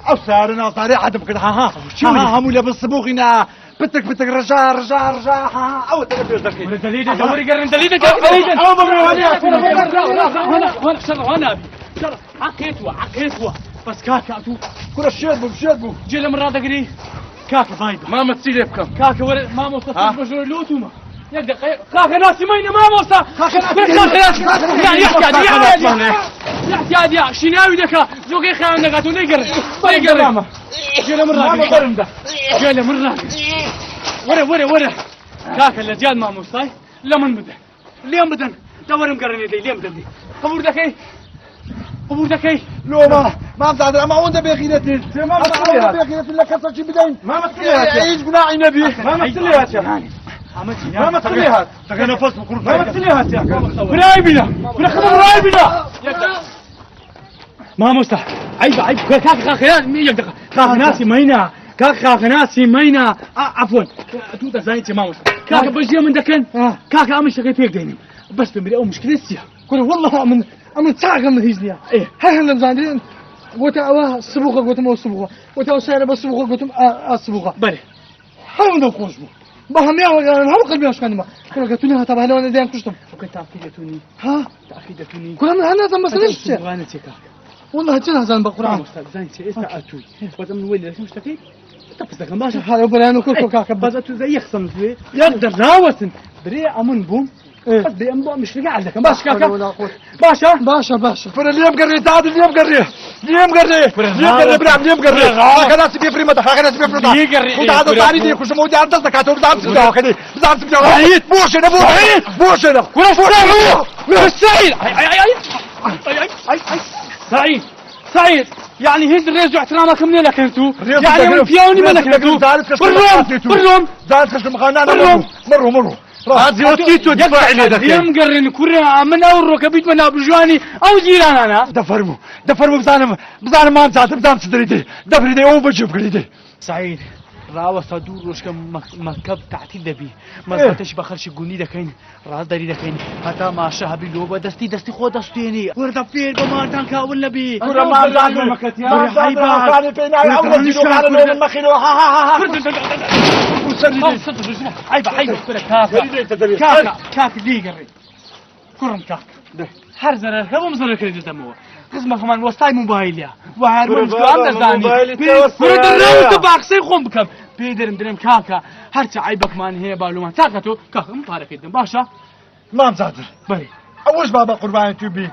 او سارنا طاري عدم كده ها هم اللي بالصبوغنا بتك رجع او تلبس ذكي دليل دوري قرن دليل او بمروانيات وانا عقيتوا بس كاكا تو كل شربوا جيل من راضي قري كاكا بايبه ما متصير بكم كاكا ورا ما مصطفى بجور لوتوما يقدر كاكا ناسي مين ما موسى يحكي يا شناوي دكا زوقي خان نغاتو نيقر جيل من راضي ورا كاكا اللجان ما موسى لمن بدن اليوم بدن دور مقرن يدي اليوم بدن قبور دكي لو ما مصادر ما وانت بغيرتي ما بغيرتي لك كسر بدين ما مسليها عيش بناعي نبي ما مسليها ما مسليها تغنى نفس بكل ما مسليها برايبنا برايبنا ما مستح عيب كاكا يقدر كاكا ناسي مينا عفوا توتا زاينتي ما مستح كاكا بجي من دكن كاكا امشي كيف يقدرني بس بمري او مشكلتي كل والله من ساعة من هيزنيا هاي هلا زاندين قلت أوه السبوقة قلت ما السبوقة قلت أوه سعر بس السبوقة قلت السبوقة بله حاول نخرج بهم يا أنا هم قلبي أشكال ما كل قلتوني هتا بهلا أنا دايم كشتم وكنت تأكيدتوني تأكيدتوني كل من هنا زم مسنيش والله هتجينا زين بقرآن أستاذ زين أتوي وزمن وين ليش مشتكي تفسك ما شاء هذا بريانو كل كاكا بزاتو زي يخصم زي يقدر راوسن بري أمن بوم بس بري أمبو مش رجع لك باش كاكا باشا فرا اليوم قري تعال اليوم قري برام اليوم قري كذا سبي بريمة كذا سبي بريمة وده هذا ثاني دي كوش مودي عند الزكاة وده عند الزكاة كذي زعل سبي عيد بوش أنا سعيد يعني هز الريز واحترامك منين لك انتو يعني من فيوني مالك انتو بالروم زعلت كش مخانا مروا هذه وتيتو دفع عليه دكتور يمقرن كره من اورو كبيت من ابو جواني او جيران انا دفرمو بزانم ما نزعت بزانم صدريدي دفريدي او بجيب قريدي سعيد راوة صدور روش مكب تعتيل دبي ما تشبه خرش قوني دكين راز داري دكين حتى ما شهبي لوبا دستي خود دستيني ورد فير بمارتان كاول نبي كره ما زعت مكتيا ما زعت فينا اول جيرو على لون المخيلو ها عيب كاك دي قري كرم كاك حرزر هبو مزر كريدي تمو قسمه كمان وسطاي موبايليا وهار مش عند زاني برد الروت باقسي خم بكم بيدرم درم كاكا هرتي عيبك مان هي بالومان تاكتو كاك مبارك يدم باشا ما مزادر بري اوش بابا قربان تبي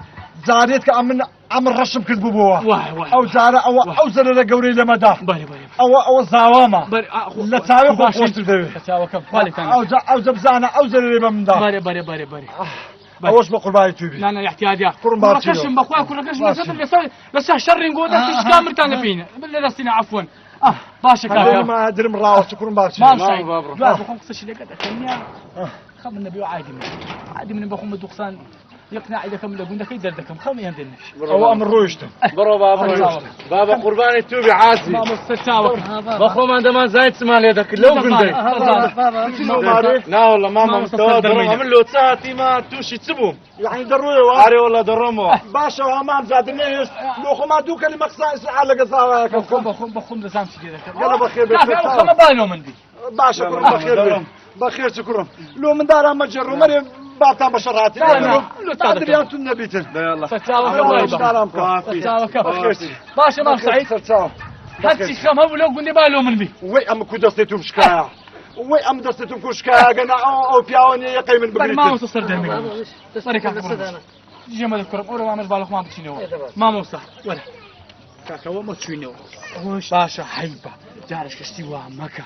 زاريت كأمن ئەم ڕەشم کرد بووبەوە وای ئەو جارە ئەو زەرە لە گەورەی لەمەدا ئەوە زاوامە لە چاوێ خۆشتر دەوێت ئەو جەبزانە ئەو زەرەی بە مندا بەرێ ئەوەش بە قوربانی تووبی نانە احتیاجیا قورم باچی كشم بخوا كل كشم لسه شر نقول لك كامل تانا فينا بالله رستينا عفوا باشا كافي ما درم راوش قورم باچی ما مشي لا بخون قصش لك كنيا خم النبي عادي من بخون بدخسان يقنع إذا كم لقونا كي دردكم خم يندنش أو أمر رويشتم برو بابا قرباني توبي عاسي ما مستشاور بخو ما عندما زايد سمال يدك لو قندي لا والله ماما مستوى درم عمل له ساعتي ما توشي تسبو يعني دروي عاري والله درمو باشا وامام زادنيش لو خما دوك اللي مقصايس على قصاوة بخم دزام شديدك يلا بخير خم بانو من دي باشا بخير بخير شكرا لو من دار ما جرو مري باتا بشراتي لا تدريات النبي لا يلا باشا ما سعيد هاتي خم هو لو قندي بالو من دي وي ام كودستو مشكا وي ام دستو كوشكا قنا او بياوني يقيم من بقريتي ما وصل دمك بركة جمال الكرم أورا ما مش بالك ما بتشينه ما موصح ولا كاكا وما تشينه باشا حيبة جارش كشتي وامك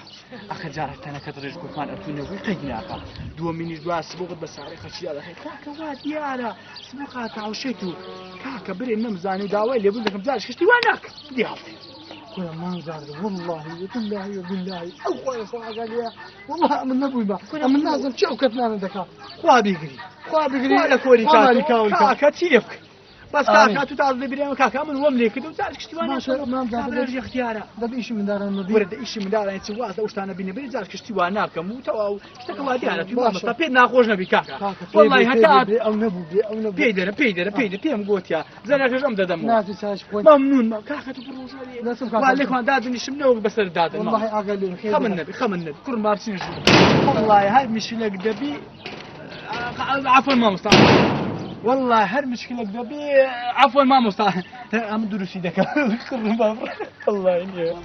أخي جارك تنا كدرج كفان أتوني ويقيناك دو مني دو سبوق بس على خشي هذا كاكا وادي على سبوقات عوشيتو كاكا بري نمزاني داوي اللي بقول لكم جارش كشتي وانك دي عفي كل ما نزار والله وبالله وبالله أول صاحب قال يا والله من نبوي ما من لازم شوكتنا عندك خوا بيجري ولا كوري كاكا تيفك بس كاكا تتعرض بريم كاكا من وملي كده وتعرف كشتوانا ما شاء الله ما درجة اختياره ده بيشي من دار النبي ورد إيشي من دار أنت واثق وشتانا بيني بيني جالس كشتوانا كم أو كشتك وادي أنا تبغى مستبيد ناخوش نبي كاكا والله حتى أو نبو بيدر بيم قوت يا زين أجرم دم نادي ساش ممنون ما كاكا تبروز عليه وعليك ما دادني شمنو بس داد والله أقل خير خم النبي كل ما بسين والله هاي مش لك دبي عفوا ما مستعمل والله هر مشكلة دبي عفوا ما مستعمل أم دروسي دك كل ما الله ينير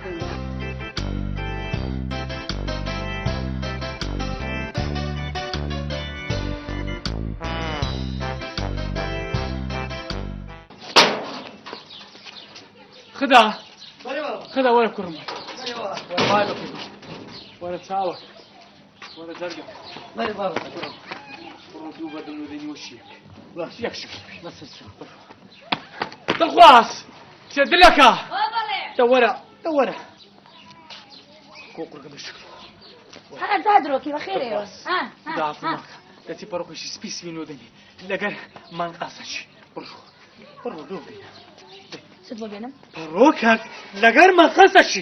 خذها ولا كرمة ولا مالك ولا تساوك ولا زرقاء بري بابا ردوا بدل ذي وشيك لا يكشف بس تشوف تلخواص شد لك دورة كوكر قبل الشكل ها تدرو كيف خير يا ها تاتي بروح شي سبيس من ودني لقى ما نقصش بروح دوبي سدوا بينهم بروكك لقى ما نقصش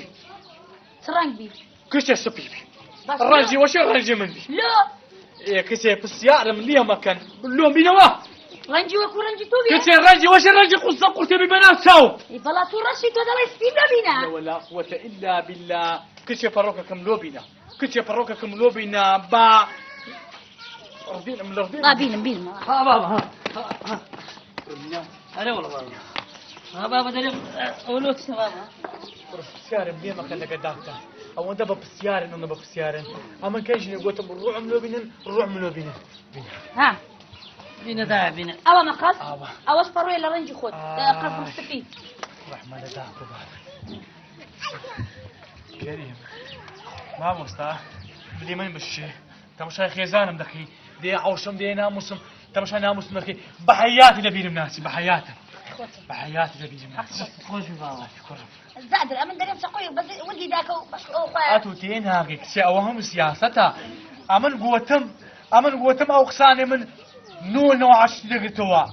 سرانج بي كش السبيبي الرجي وش الرجي مني لا إيه كسي بالسيارة من ليها مكان اللون بينوا رنجي ورنجي توبي كسي الرجي وش الرجي قصة قلت ببنات ساو فلا ترشي تدل يستيبنا بينا لا ولا قوة إلا بالله كسي فروككم لوبينا كسي فروككم لوبينا با رضينا من الرضينا بينا ها بابا ها أنا والله بابا ها بابا ده أولوك بابا سيارة بليه مكان لك داكتا أو دبا بالسيارة إنه دبا بالسيارة أما كانش نقول تبغى الروح ملوبينا ها بينا ده بينا أوا مقص أوا سفروي لرنجي خود قص مستفيد رحمة الله بعد كريم ما مستا بدي من بشي تمشي خيزانم دخي دي عوشم دي ناموسم تمشي ناموس مخي بحياتي لبيرم ناسي بحياتي لبيرم ناسي خوش بابا شكرا زادر أمن دريم سقوي بس ودي ذاك أتوتين هاكي كسي أوهم سياستها أمن قوتم أو قصاني من نو عش لقيتوا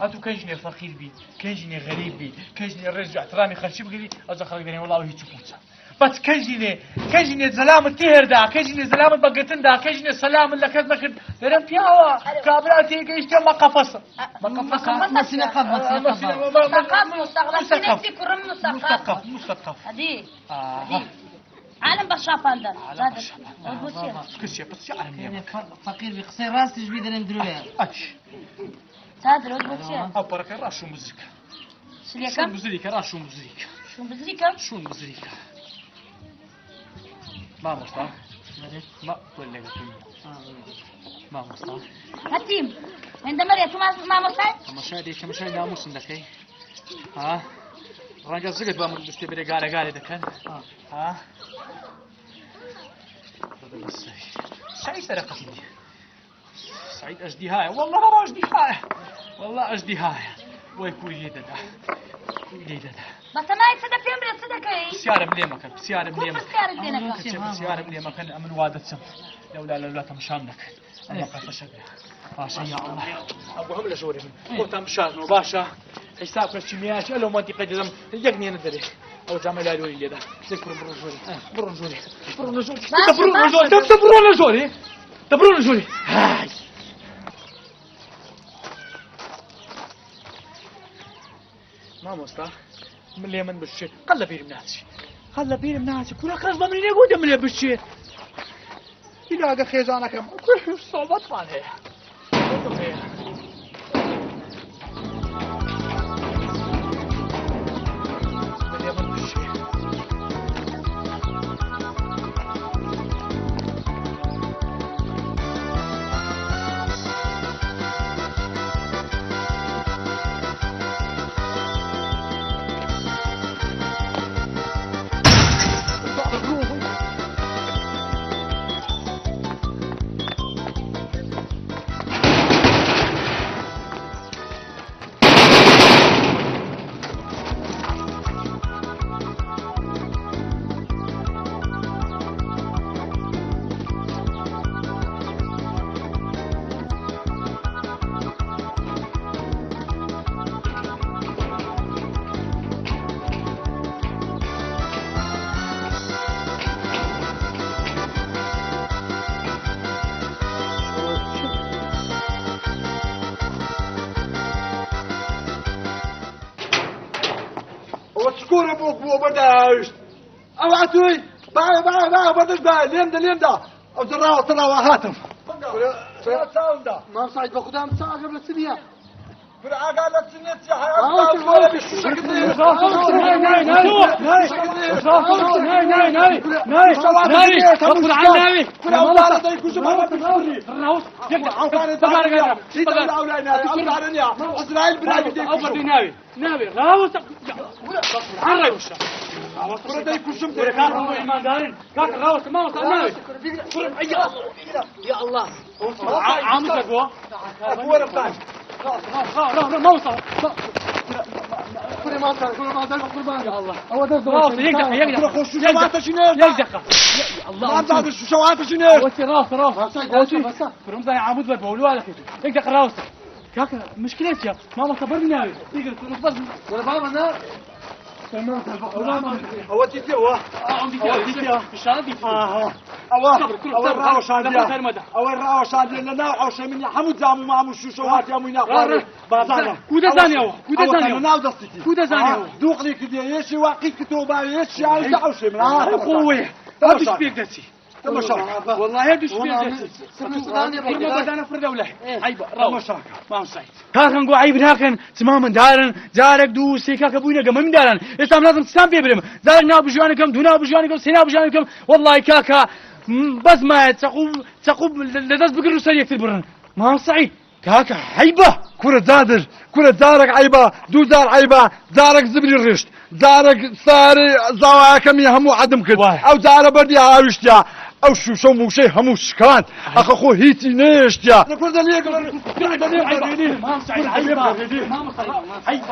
أتو كنجني فقير بي كنجني غريب بي كنجني رجع احترامي خرشي بقولي أزا خلق دني والله هيك بوتسا بس كنجني زلامة تهر دا كنجني زلامة بقتن دا كنجني سلام لك هذا درم فيها كابراتي كيشتي ما قفص مثقف هدي عالم بشافان ده كشي بس عالم فقير بقصير راس تجبي ده ندرويا تادر وجبتي أو بركة راشو موزيكا شليكا راشو موزيكا شو مزيكا ما مصطفى ما ولا ما مصطفى هتيم عندما رأيت ما مصطفى مشاهدي كمشاهد ناموس عندك ها رانجا زقت بامر بستبري قال دكان ها سعيد سرقتني سعيد أجديهاي والله ما أجديهاي والله أجديهاي ويكوي لي ددا بس ما يتصدق في أمر تصدق أي سيارة مليا مكان سيارة مليا كل مكان سيارة سيارة مليا مكان أمن وادة سم لولا تمشانك أنا قد فشلنا باشا يا الله أبو هم لجوري قلت مشان باشا حساب كشمياش ألو منطقة جزم يجني أنا دري أو جامع لا يقولي لي ده تكبر برونجوري تبرونجوري هاي ما مصطفى من اليمن بالشيء خلى بير مناسي كل أخرج من يقول من بالشيء يلاقى خيزانك كل صعوبات فانها وتشكور ابوك وبداش او عتوي باي بدش باي ليمدا او تراوا هاتم ما صعد بقدام ساعة قبل السنية فرعا قالت سنيت يا حياتي ناوي راوس عن راوس فردا يكشم كاكا إيمان دارين كاكا راوس ما وصل ناوي يا الله عامل تقوى أبوه رفضان لا ما وصل كل ما صار قربان يا الله هو ده راوس يقدق يا الله الله ما بعد الشوشوات شنو وتي راوس فرمزة يا عمود بالبولو على كده يقدق راوس كاكا مشكلة يا ماما صبرني ناوي يقدر بس ولا بابا انا هو تيتي هو عندي فيها الشارع دي أول راوش هذا أول راوش هذا لنا راوش من حمود زامو ما مش شوات يا مينا قاري بازانا كودا زانيو ناودستي كودا زانيو دوق لي كده يشي واقي كتوبا يشي عايز عوش من قوي هادش بيقدسي تمشى والله هادش بيقدسي ما بدانا فردا ولا عيبه راوش ما سعيد هاكن قو عيب هاكن تماما دارن دارك دو سيكاك ابوينا قمم دارن اسلام لازم تستام بيبرم دارك ناب جوانكم دونا بجوانكم سينا بجوانكم والله كاكا بس ما تقوب لدرس بقرر سريع في البرن ما سعيد كاكا عيبه كرة دارك عيبه دو دار عيبه دارك زبل الرشت دارك صاري زوايا كمية همو عدم كد او دار بردي هاوشتيا او شو موشي همو شكان اخو هيتي نيشتيا نقول دليل ما سعيد عيبه عيبه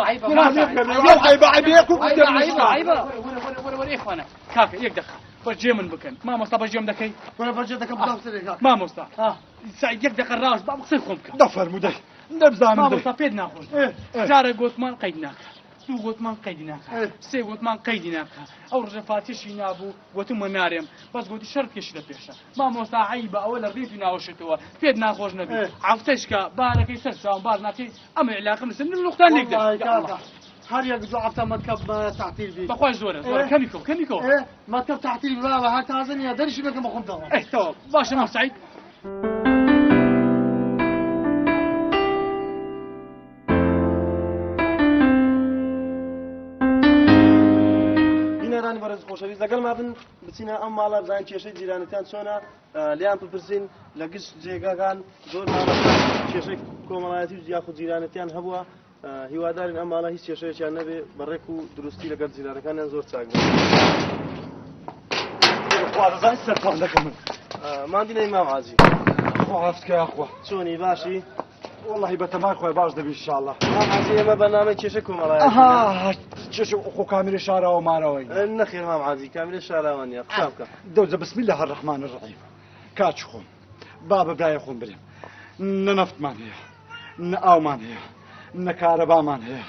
ورا اخوانا كاكا يقدخ فرجي من بكن ما مصطفى جيم دكي ولا فرجتك بدام سريع ما مصطفى سعيد يقدخ الراس بابا صيفهم دفر مدي نبزا ما مدي مصطفى ناخذ جارة قوتمان قيدناك تو قوتمان قيدناك سي قوتمان قيدناك او رجفاتيش ينابو وتم نارم بس قلت شرط يشد بيشا ما مصطفى عيبه اولا ريت ناوشتوا فيد ناخذ نبي عفتشكا بارك يسرسا بارناتي ام علاقه من سن النقطه نقدر هل يقدر عطا مكتب تعطيل بي بقواش زورة كميكو ايه مكتب تعطيل بابا هات هذا يا درش بك ما خمت ايه تو باشا ما سعيد سەرانی بەڕێز خۆشەویست لەگەڵ ما بن بچینە ئەم ماڵە بزانین کێشەی جیرانەتیان چۆنە لیان بپرسین لە گشت جێگاکان زۆر کێشەی کۆمەڵایەتی و یاخود جیرانەتیان هەبووە هیوادارین ئەم ماڵە هیچ کێشەیەکیان نەبێ بەڕێک و دروستی لەگەڵ جیرانەکانیان زۆر چاک خوازاني سرطان لك من ماندينا إمام عازي خوافك يا أخوة شوني باشي والله بتمام خويا باش دبي إن شاء الله إمام عازي ما برنامج كيشكم على تشوف أخو كامل إشارة وما روي نخير إمام عازي كامل إشارة وانيا قسامك دوزة بسم الله الرحمن الرحيم كاتشخون بابا براي خون بريم نفط مان هي نأو مان هي نكهرباء مان هي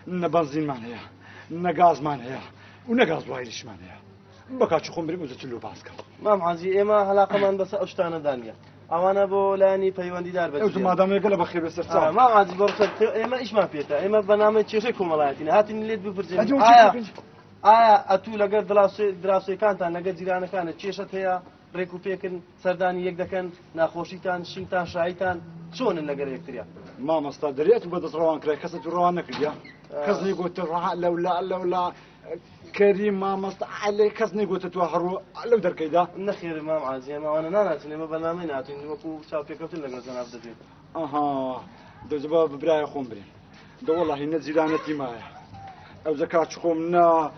نبنزين مان هي نغاز مان هي ونغاز وايلش مان هي بكاتشو خون بريم وزتلو باسكا إمام عازي إما هلاقة من بس أشتانا دانيا أوانا بولاني بيواندي دار بس أنتم ما دام يقلب بخير بس ما عازي برسل إما إيش ما بيتا إما برنامج كيشكم على هاتني اللي بفرزين أتو لقى دراسي كانت أنا لقى جيران كانت كيشت هي ريكو بيكن سرداني يقدكن ناخوشيتان شينتان شايتان شون النقر يكتريا ما مستدريت بدت روان كري كست روان نكريا كزني قلت لولا كريم ما مست علي كزني قلت توهرو لو در كيدا نخير امام عازي ما انا ناتني ما برنامج ناتني وكو شاف كيكتن لقى زنا بدي اها دو زبا براي خمبري دو والله نزيدانتي معايا او زكاة شخوم نا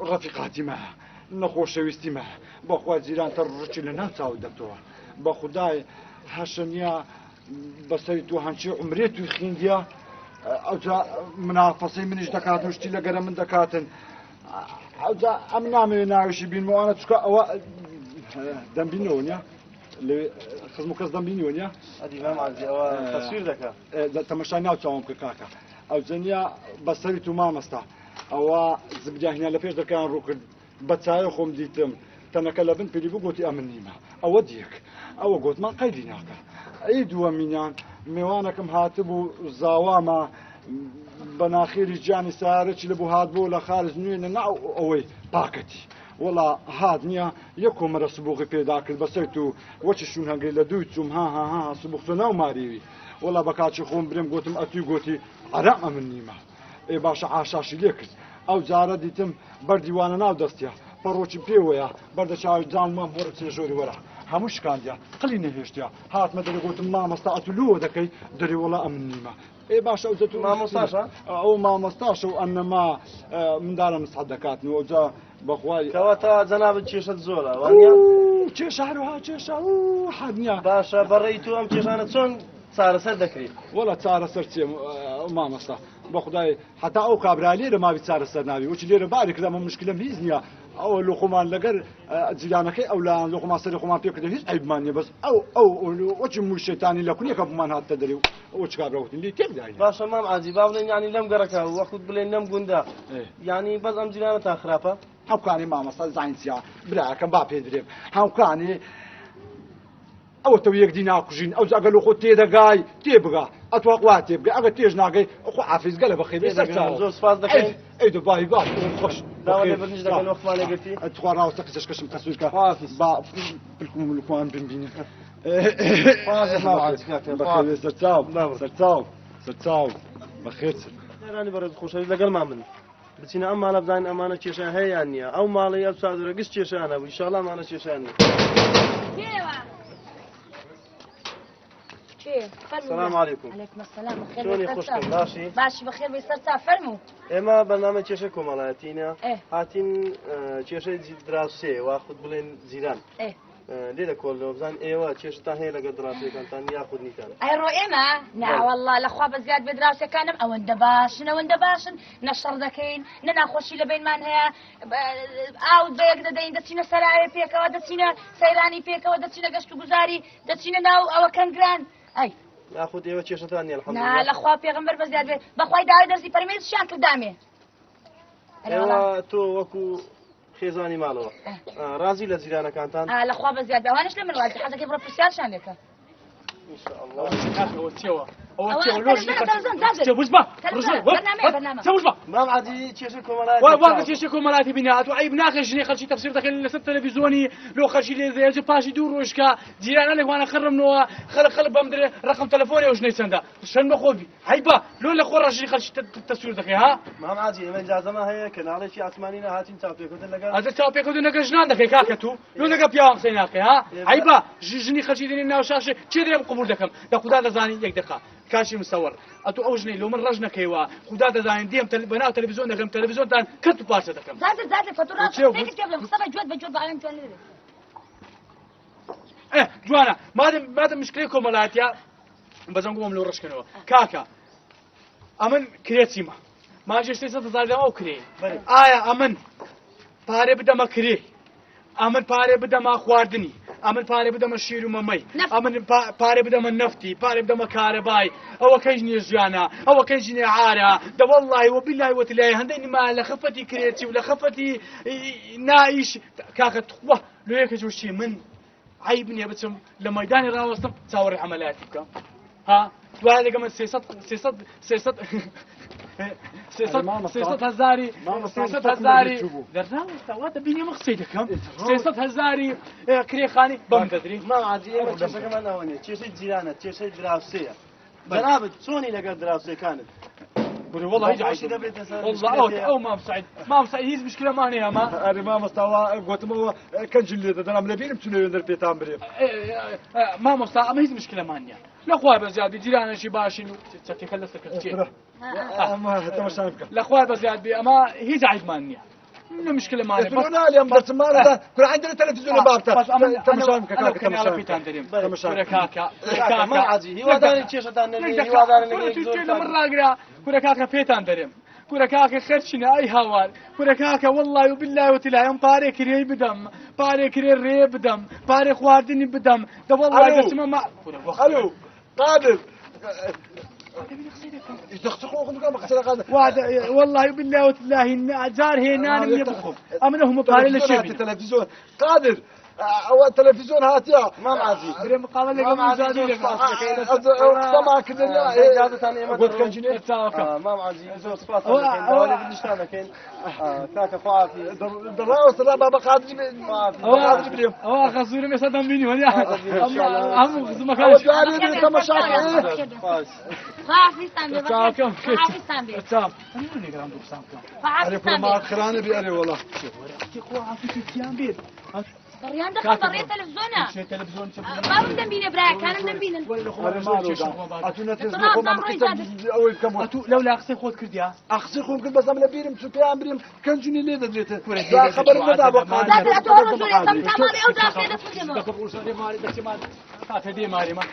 رفيقاتي معها نخوشويستي معها بخوا زيران ترچي لنا تاو دكتور بخداي حشنيا بسيتو هانشي عمريتو خينديا او منافسي منش دكاتن وشتي لقرا من دكاتن او امنا من ناوشي بين مو انا تسكا او دمبينونيا اللي خدمو كاس دمبينونيا ادي امام عازي او تصوير دكا تمشينا وتاوم كاكا او زنيا بسيتو مامستا او زبجا هنا لفيش دكان روكد بتسايا خوم ديتم تنكلا بنت اللي بقولتي امنيما او ديك او قلت ما قيديناك عيدوا منيان ميوانكم هاتبوا زاواما بناخير جاني سارتش لبو هادبو لخارج نوين نعو اوي باكتي والله هادنيا يكو مرة سبوغي بيداك البسيتو وش شون هنقل لدويتم ها سبوغتنا وماريوي والله بكاتش خوم بريم قلتم اتي قلتي عرام امنيما اي باشا عاشاشي ليكس او زارة ديتم برديوانا ناو دستيا بروچ بيويا برد شاو جان ما بورت جوري ورا همش كان ديا خليني هشتيا هات ما دري قلت ما مستعت له دكي دري والله امنيما اي باشا وزتو ما مستاشا او ما مستاشا وان ما من دار مصدقاتني وجا بخواي كواتا جناب تشيشت زولا وانيا تشهرها تشهر حدنيا باشا بريتو ام تشانت شون صار سردكري ولا صار سرتي ما مستا بخداي حتى او كابرالي ما بيصار السرناوي وش ليره بارك لما مشكله بيزنيا او لقمان لقر زيانك او لا لقمان سر لقمان بيك ده عيب ماني بس او وش مو الشيطاني لكن يكب من هذا تدري وش كابروت اللي تبدا باشا ما معجي بابلين يعني لم قركها واخذ بلين لم قندا يعني بس ام جيرانه تاخرافه هاو كاني ما مستا زين سيا بلا كان باب يدري هاو كاني او تو يك دينا كوجين او زغلو خو تي دغاي تيبغا اتوقع تيبغا اغا تيج ناقي اخو حافظ قلب خير زور سباز دكاين اي دو باي قاط خوش داولي برنج دكاين الوقت ما لقيتي تخوار راو تقسش كشم تصوير حافظ با بالكم الكوان بين حافظ ما عاد بخير سرتاو بخير راني برد خوش لقل ما من بتينا اما انا بزين امانه كيشان هي يعني او مالي ابصاد رقص كيشان ان شاء الله ما انا كيشان السلام عليكم. عليكم السلام بخير. شلوني خوشكم ماشي؟ ماشي بخير بيسرتا فرموا. اما برنامج كيشكم على هاتينا. ايه. هاتين كيشي دراسة واخذ بلين زيران. ايه. ليه كله بزان ايوه كيش تاهي لقى دراسة كانت ياخذني كان. اي رؤية ما؟ نعم والله الاخوة بزياد بدراسة كانم او اندباشن نشر ذكين ناخوشي لبين مان هي او زيك دين دتينا سراي فيك ودتينا سيراني فيك ودتينا قشتو جزاري دتينا ناو او كان جران اي ناخذ ايوه كيش ثانية الحمد لله. لا الاخوة بيغمبر بزياد بخواي داوي درسي فرميز شان قدامي. ايوه تو وكو خيزاني مالو رازي لزيرانا كانتان الاخوة بزياد وانش لمن واجد حتى كيف بروفيسيال شان لك ان شاء الله اخي وتشوا او تشولوش تبوش با برنامج تبوش با مام عادي تشيشي كومالات واقع تشكو ملاتي بنات وعيب ناقش جني خلشي تفسير داخل لسه تلفزيوني لو خلشي لي زي باشي دور روشكا جيران لك وانا خرم نو خلق بمدري رقم تليفوني وجني سندا شن مخوبي هيبا لو لا خرج خلشي تصوير داخل ها مام عادي من اجازه ما هي كنالي شي عثمانينا هاتين تاوبي كنت لقى هذا تاوبي كنت نقشنا داخل كاكتو لو لقى بيام سيناك ها هيبا جني خلشي ديني ناو شاشه تشدري قبول دكم دا خدا زاني يك دقه كاشي مصور اتو اوجني لو من رجنا كيوا خدا زاني ديم بناء تلفزيون دكم تلفزيون تان كنت بارسه دكم زاد فاتورة فيك كيف مصطفى جود بعدين تولي جوانا مادام مشكلتكم ملاتيا بزنقوم لو رشكنوا كاكا امن كريتيما ما جشتي ستزاد او كري امن پاره بدم كري امن پاره بدم خواردني امن پاره بدم شيرو ممي امن پاره بدم نفتي پاره بدم كهرباي او كيجني جانا او كيجني عاره ده والله وبالله وتلاي هندني ما لخفتي كريتي ولا خفتي نايش كاكا تخوه لو هيك شي من عيبني بتسم لما يداني راوستم تصور عملياتك ها وهذا كمان سياسات هزاري درنا استوات بيني مقصيدكم سياسات هزاري كري خاني بم تدري ما عادي ما تشي كمان هوني تشي جيرانه تشي دراسيه جنابت شلوني لقى دراسيه كانت والله يجي والله او ما مسعد هي مشكله ما هي ما انا ما مستوى قلت ما كان جلي انا ملبين بتنو يندر في تامبري ما مستوى ما هي مشكله ما هي لا خويا بزياد جيران شي باشين تتكلس كثير ما تمشانك لا خويا بزياد بي اما هي زعيد ما هي مشكله ما هي بس انا اليوم درت مالته كل عندنا تلفزيون بابته تمشانك كاكا ما عادي هو داري تشي داني هو داري مراقرا كاكا فيتان دريم كاكا خرشنا اي هوال كاكا والله وبالله وتلا يوم بارك ري بدم بارك ري بدم بارك خواردني بدم ده والله بس ما الو قادر يتخسخوكم كما قتل قادر والله بالله وتلا جار هنا يبخم امنهم بارك الشيء التلفزيون قادر او التلفزيون هاتيا ما معزي دريم قابل لك مزادي لك طبعا كذا اجازه ثانيه ما قلت كان جنيه ما معزي زو سباس ولا بديش هذا كاين كاكا فاطي دراوس لا بابا قادر باليوم خسوري مسدم بيني ولا هم زما كان وداري كما شاف خافي سامبي خافي سامبي تمام انا نقرا عندك سامكم خافي سامبي ما خراني بيري والله تقوا عافيتي تيام بيت بريان دخل بري تلفزيونه شي تلفزيون ما بدنا بينا براك كان بدنا بينا اتونا تزلقوا ما اول كم اتو لولا اخسي خود كرديا اخسي خون كل بس عمل بيرم شو كان بريم كان جوني ليه دريته لا خبر ما دابا ذاك اتو رجل تم تماري او داخل تفهموا دكتور وصل ماري دكتور ماري هذه ماري ما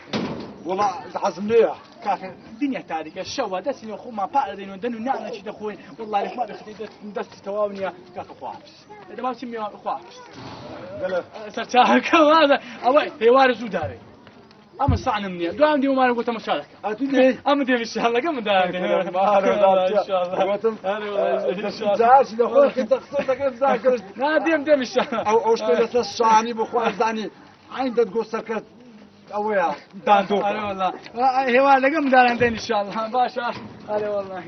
والله عزم ليه كاكا الدنيا تاريخ الشوا دسني اخو ما بعدين ودنو نعنا شي دخوين والله لك ما بخدي دست تواونيا كاكا خوافس اذا ما سمي خوافس سرتاك هذا او هي وارث وداري اما صعنا مني دوام دي ما قلت مشاركه اتوني اما دي ان شاء الله كم داري ان شاء الله ان شاء الله جاش لو كنت خسرتك تذاكر لا ديم ان شاء الله او اشتغلت الصاني بخوان زاني عندك تقول سكت اويا داندو انا والله هي ولا قم دار عندنا ان شاء الله باشا انا والله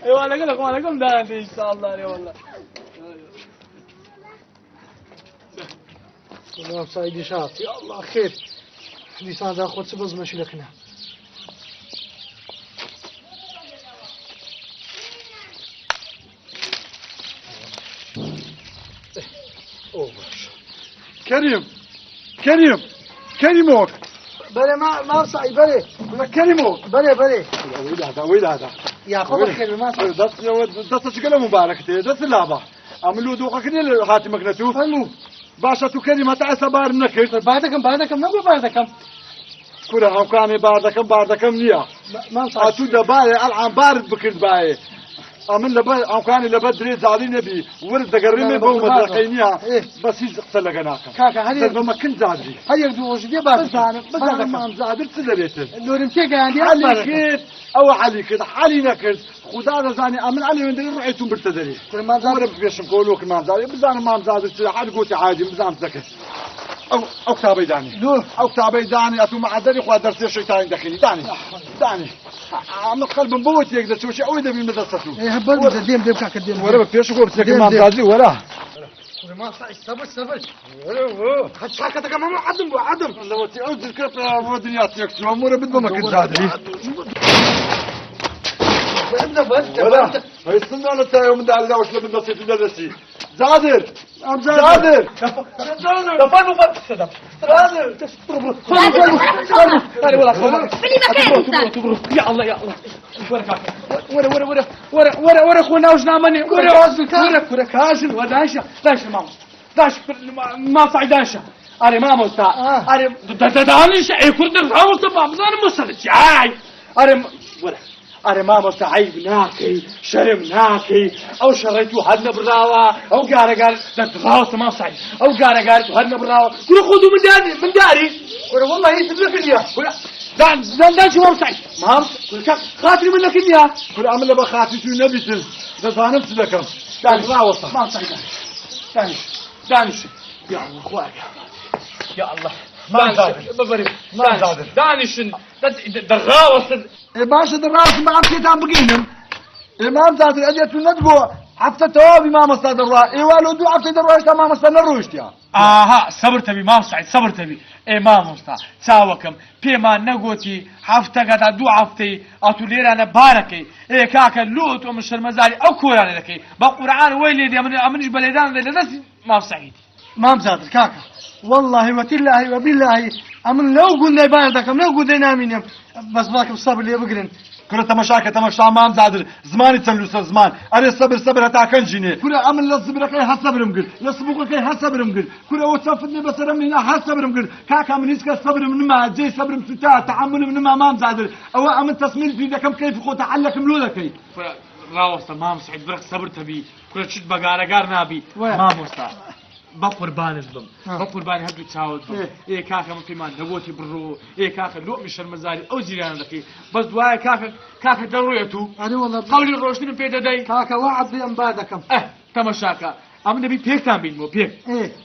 هي ولا قم دار عندنا ان شاء الله انا والله الله سعيد شاف يا الله خير لسان ذا خود سبز ماشي لكنا كريموك بله ما سعيد بله كريموك بله ويل هذا يا خبر خير ما سعيد دست شكله مبارك دست اللعبة عملوا دوقك ليه هاتي مكنتو فهموا باشا تو كلمة تعسى بار نكر بعدكم نقول بعدكم كلها هم كانوا باردكم نيا ما سعيد أتو دباية العن بارد بكرد باية أمن لبا هم كانوا لبدري زعلين نبي ورد دقرمي بو مدرقينيا بس يزقص لقناكم كاكا هذه ما كنت زادري هيا دوش دي بس أنا ما زادر تسلريت نورم كيك عندي علي أو علي كده علي نكرد خدا زاني أمن علي من دري رعيتهم برتدري كل ما زاد ولا بيشم قولوك ما زاد بزان ما زاد حد قلت عادي بزان ذكر ئەو کتابەی دانی ئەو کتابەی دانی ئەتوو مەعەدەری خوا دەرسێ شەیتانی دەخینی دانی ئەمە قەلبم بۆ تێک دەچوشی ئەوەی دەبین بەدەستەتوو بەرە دێم کاکە دێم وەرە بە پێش خۆ بچێکی مامزادی وەرە سەبر هەچ چاکەتەکە مەمە عەدم بۆ عەدم لەوەتی ئەو جرکە بۆ دنیا تێکچووە وەرە بت بۆ مەکردزادری هەیستندا لە تایە من دالاوش لە من دەسێتی دەدەسی زادر زادر يا الله يا الله ورا خو ناوش نامني ورا كاجل وداشا داشا ما صعد داشا اري ما مستا اري دانش اي كرد الراوس ما مزان مسلج هاي اري اري ما مستا عيب ناكي شرم ناكي او شريتو هدنا براوا او قارقار دراوس ما صعد او قارقار هدنا براوا كل خذوا من داري ورا والله يسبك لي دان شو مامسعي خاطري منك إياه كل عمل بخاطري شو نبيتن دانم تذكر دان راوصة مامسعي دانش يا الله أخوك يا الله ما زادر دانش دراوصة باشا دراوصة ما عرفت عم بقينم إمام زادر أجت ندبو عفت تواب إمام استاد الرا إيوالو دو عفت الرا إمام استاد الروشت يا صبرت بي مامسعي صبرت بي إمام مستا ساوكم بما نقوتي حفتك هذا دو عفتي أتولير أنا باركي إيه كاكا لوت ومش المزاري أو كوران لكي بقرآن ويلي دي أمنش بلدان ذي لناس ما بسعيد ما مزادر كاكا والله وتالله وبالله أمن لو قلنا باردك لو قلنا نامين بس باك بالصبر اللي بقرن كل تماشاك تماشا مام زادر زماني تسلوس زمان أري صبر هتا كنجيني كل عمل لصبرك هالصبر مقل لصبوقك هالصبر مقل كل وتصفني بصر مني هالصبر مقل كاكا من يسكت صبر من ما جي صبر مفتاح تعامل من ما مام زادر أو عمل تصميم في ذاك كيف خو تعلق ملولك راوست مام سعيد برك صبرت بي كل شيء بقارقار نابي مام وستا بقربانش بم بقربان هدو تساوت بم إيه كاكا مقيمان نبوتي برو إيه كاكا لو مش المزاري أو زيران لكي بس دوايا كاكا درويتو أنا والله قولي الروشتين بيدا داي كاكا وعد بأنبادكم تماشاكا أما نبي بيك تامين مو بيك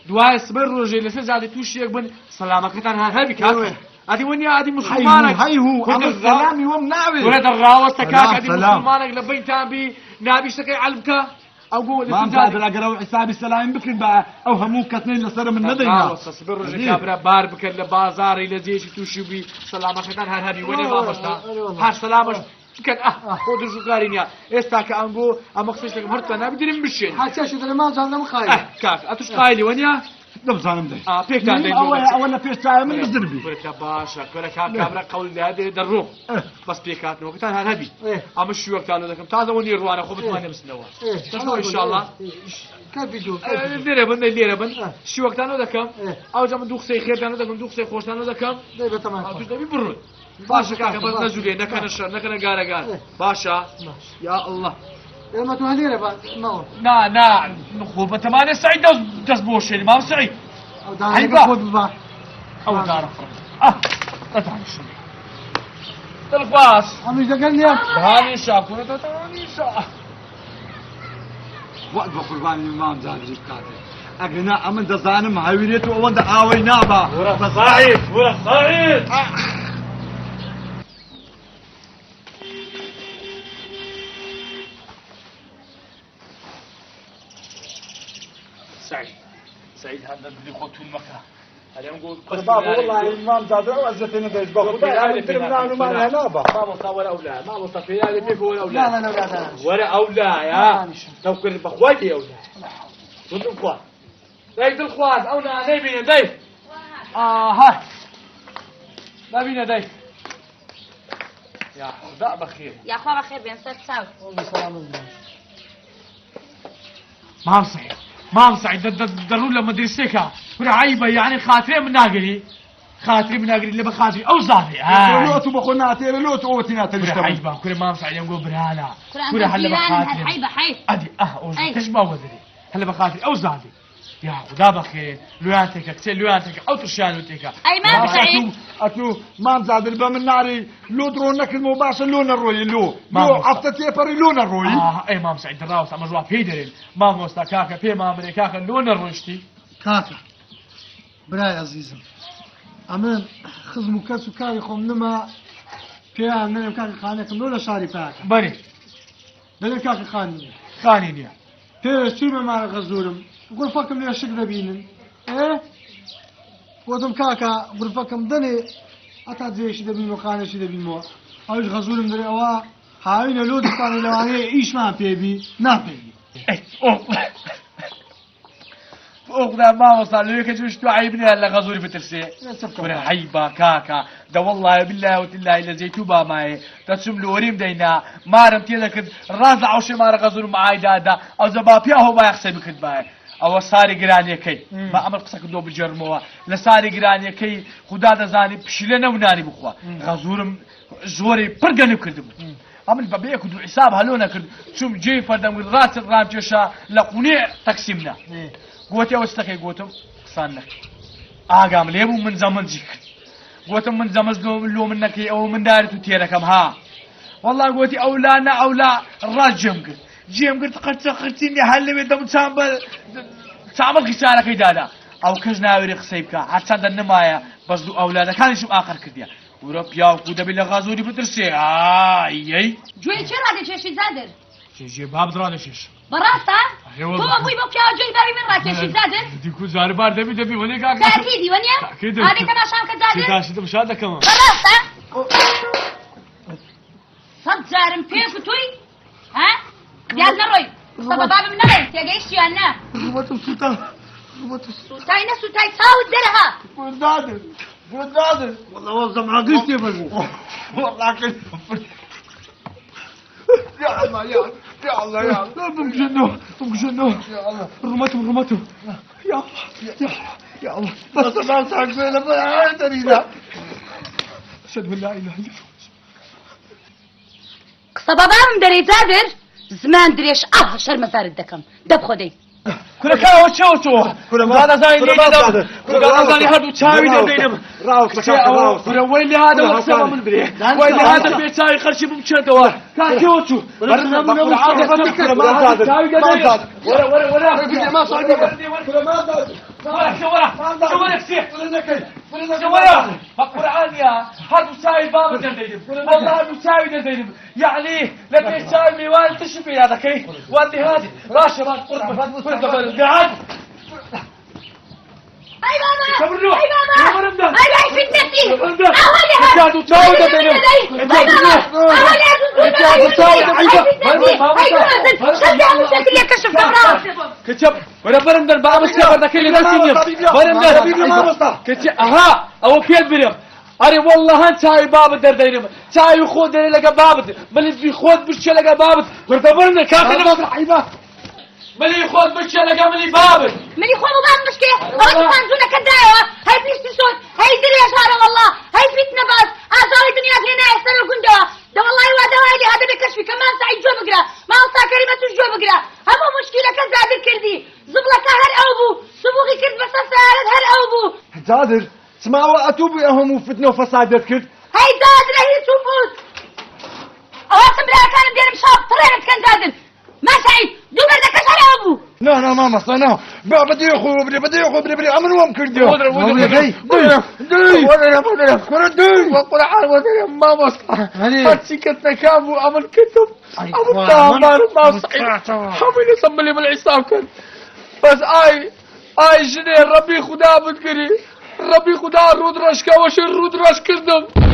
دوايا صبر روجي لسه زادي توشيك بن سلامك كان هابي كاكا هذه ونيا هذه مسلمانك هيهو عم السلامي ومناوي ولد الراوس تكاك هذه مسلمانك لبين تابي نابي اشتكي علمك او قول ما مزاد اقرا حساب السلام بكن بقى او هموك كثنين لسر من ندينا صبر رجع كابرا بار بكن لبازار الى زيش توشبي سلامك كان هذه وني ما بستا ها سلامك كان خود جوكارينيا استاك انغو امخسش لك مرت انا بدي نمشي حتى شو ما زال خايل كاك اتوش قايلي ونيا دبزانم ده بيك تاع اولا فيش تاع من الزربي ولك باشا ولك كاميرا قول هذه دروه بس بيكات نو كان هذه اما شو وقت قالوا لكم تعالوا ونير وانا خو بتمانى مسنوا تسمعوا ان شاء الله كيف بيجو ليره بن شو وقت قالوا لكم او جام دوخ سي خير قالوا لكم دوخ سي خوش قالوا لكم دابا تمام تبي برود باشا كاك بس نزولي نكن الشر نكن قال باشا يا الله ما تهليره بقى ما نا نخوب تمانى سعيد دزبوش ما سعيد هيبقى خذ بقى او دار تعال شو تلقاس عم يزقني هاني شاكو تاني شا وقت بقربان الامام زادري قادر اقنا امن دزانم هاويريتو وند اوي نابا ورا صاعد سعيد هذا اللي خطو المكان اليوم قول بابا والله الامام زادر وعزتني ده بقول انا ترمنا ما لها نابا ما وصل ولا اولاد ما وصل في هذا كيف ولا اولاد لا ولا اولاد يا توكل بخواتي يا اولاد ضد الخوات زيد الخوات او نبي ندي هاي ما بينا دي يا خدا بخير يا اخوة بخير بين ست ساوي ما صعيد ضروري لما مدرسيكا عيبه يعني خاطري من ناقري اللي بخاطري او زادي لوتو بخونا تيري لوتو اوتينا تلشتم عيبه كل ما صعيد يقول برانا كل هلا بخاطري عيبه حي ادي تشبه وزري هلا بخاطري او زادي يا خدا بخير لوانتك كثير لوانتك او ترشانوتك اي ما سعيد اتو ما مزاد البام الناري لو درونك المباشر لون الروي لو عفتتي بري لون الروي اي ما سعيد الراوس اما جوا فيدرين ما موستا كاكا في ما امريكا لون الروشتي كاكا برای عزیزم ئەمن خزم و کەس و کاری خۆم نما پێیان نەم کاکی خانێکم لۆ لە شاری پاکە بەێ دەڵێ کاکی خانی نییە خانی نییە پێوێست چی بەمارە غەزورم گورفەکەم لێ شک دەبینن گوتم کاکە گورفەکەم دەنێ هەتا جێشی دەبین و خانێکی دەبینەوە ئەوش غەزورم دەرێ ئەوە هاوینە لۆ دستانی لەوانەیە ئیشمان پێبی ناپێبی خدا مامۆستا لەوێ کەچ تو عیب نییە لە غەزووری بترسێ وەرە عیبا کاکە دە وەڵڵایە بالله وتلای لە زەیتوو بامایە دەچوم لە وەریم دەینا مارم تێ دەکرد ڕاز لە عەوشێ مارە غەزوورم عایدادا ئەو زەبا پیا هەو بایە قسەی بکرد بایە ئەوە ساری گرانیەکەی با ئەمە قسە کردۆ بجەرمەوە لە ساری گرانیەکەی خدا دەزانی پشیلە نەونانی بخوا غەزوورم زۆری پڕگەنم کردبوو ئەمن بە بەیەک و دوو حیساب هەلۆ نەکرد چوم جێی فەردەمگرت ڕاست ڕامکێشە لە قونێ تەقسیمنا گوتی ئەوە ستەکەی گوتم قسان نەکرد ئاگام لێبوو من زەمەنجی کرد گوتم من زەمەز لۆ من نەکەی ئەوە من دارت و تێرەکەم ها وەڵا گوتی ئەولا نە ئەولا ڕاست جێم کرد قەرچە خرچینی هەر لەوێ دەم چامەڵ خیسارەکەی دادا ئەو کەس ناوێری قسەی بکە هەرچەندە نمایە بەس دوو ئەولادەکانیشم ئاخر کردیە ورە پیاوکو دەبێت لە غەزووری بترسێ ئایەی گوێی چێ ڕادێکێشی زادر جێ باب دڕانەشێش بەڕاستە تۆ بووی بۆ پیاوە جێی باری من ڕاکێشی زادر دیکو زاربار دەبی وەنێ کاکە کاتی دیوەنیە ئادێکە ناشام کە زادر داشتم شاد دەکەمە بەڕاستە سەد جارم پێ کوتووی ها یاد نەڕۆی قسە بە بابم نەڵێ تێگەیشتیان نا ڕوبەتم سوتا سوتای نەسوتای چاوت دەرەها بردادر والله زەماگەی تێ بەربوو يا الله يا الله يا الله بمجنو رمته يا الله يا الله بس ما ساكسنا بلا ترينا اشهد ان لا اله الا الله قسە بە بابم دەرێ زادر زمان درێژ شەرمەزارت دەکەم دەبخۆدەی کورەکەەوە چاو تۆ کورەزانی لێدەم کورەزانی هەردوو چاوی دەدەینم کورەوەی لێ هادەوە قسەمە من برێ وای لێ هادە بێ چاوی خەرچی بمچێتەوە کاکەوە چوو قورآانیا هەردوو چاوی بابە دەدەینم وەڵڵا هەردوو چاوی دەدەینم یعنی لە پێ چاوی میوان تشی پێیا دەکەی وەردی هادی ڕاشە بات قورد أي بابا صبروا. أي بابا صبروا. أي باي فتنتي صبروا. أولي كادوا تاو دبنم. كتب ولا برندر بابا سيبر ذاك اللي نسيني برندر كتب أها أو بيل بريم أري والله أنت هاي بابا دردينم تاي خود دري لقى بابا ملي في خود بش لقى بابا ورد برندر كافي نفس الحيبة ملي خود بش لقى ملي بابا ملي خود بابا مشكلة أنا خانزونة كدايوة هاي بنيستي صوت هاي دري يا شهر والله هاي فتنة بس أزاري دنيا هنا يحسن الجندة ده والله وهذا هاي هذا بكشفي كمان سعيد جو بقرا ما وصا كريمة جو بقرا هم مشكلة كذا كردي زبلك هر أوبو سبوقي كرد بس سهلت هر أوبو زادر سمعوا أتوبي أهم فتنة وفساد كرد هاي زادر هي تفوت أواسم بلا كان بدير مشاب طريقة كان زادر ما سعيد دون ذاك هر أوبو لا لا ماما صنع بدي يخو بدي عملوا كردي هاتي كتنا كابو عمل كتب عمل تامر ما صحيح حمل يسمى بالعصام كان بس اي جنيه ربي خدا بتقري ربي خدا رود رشكا وش الرود رش كردم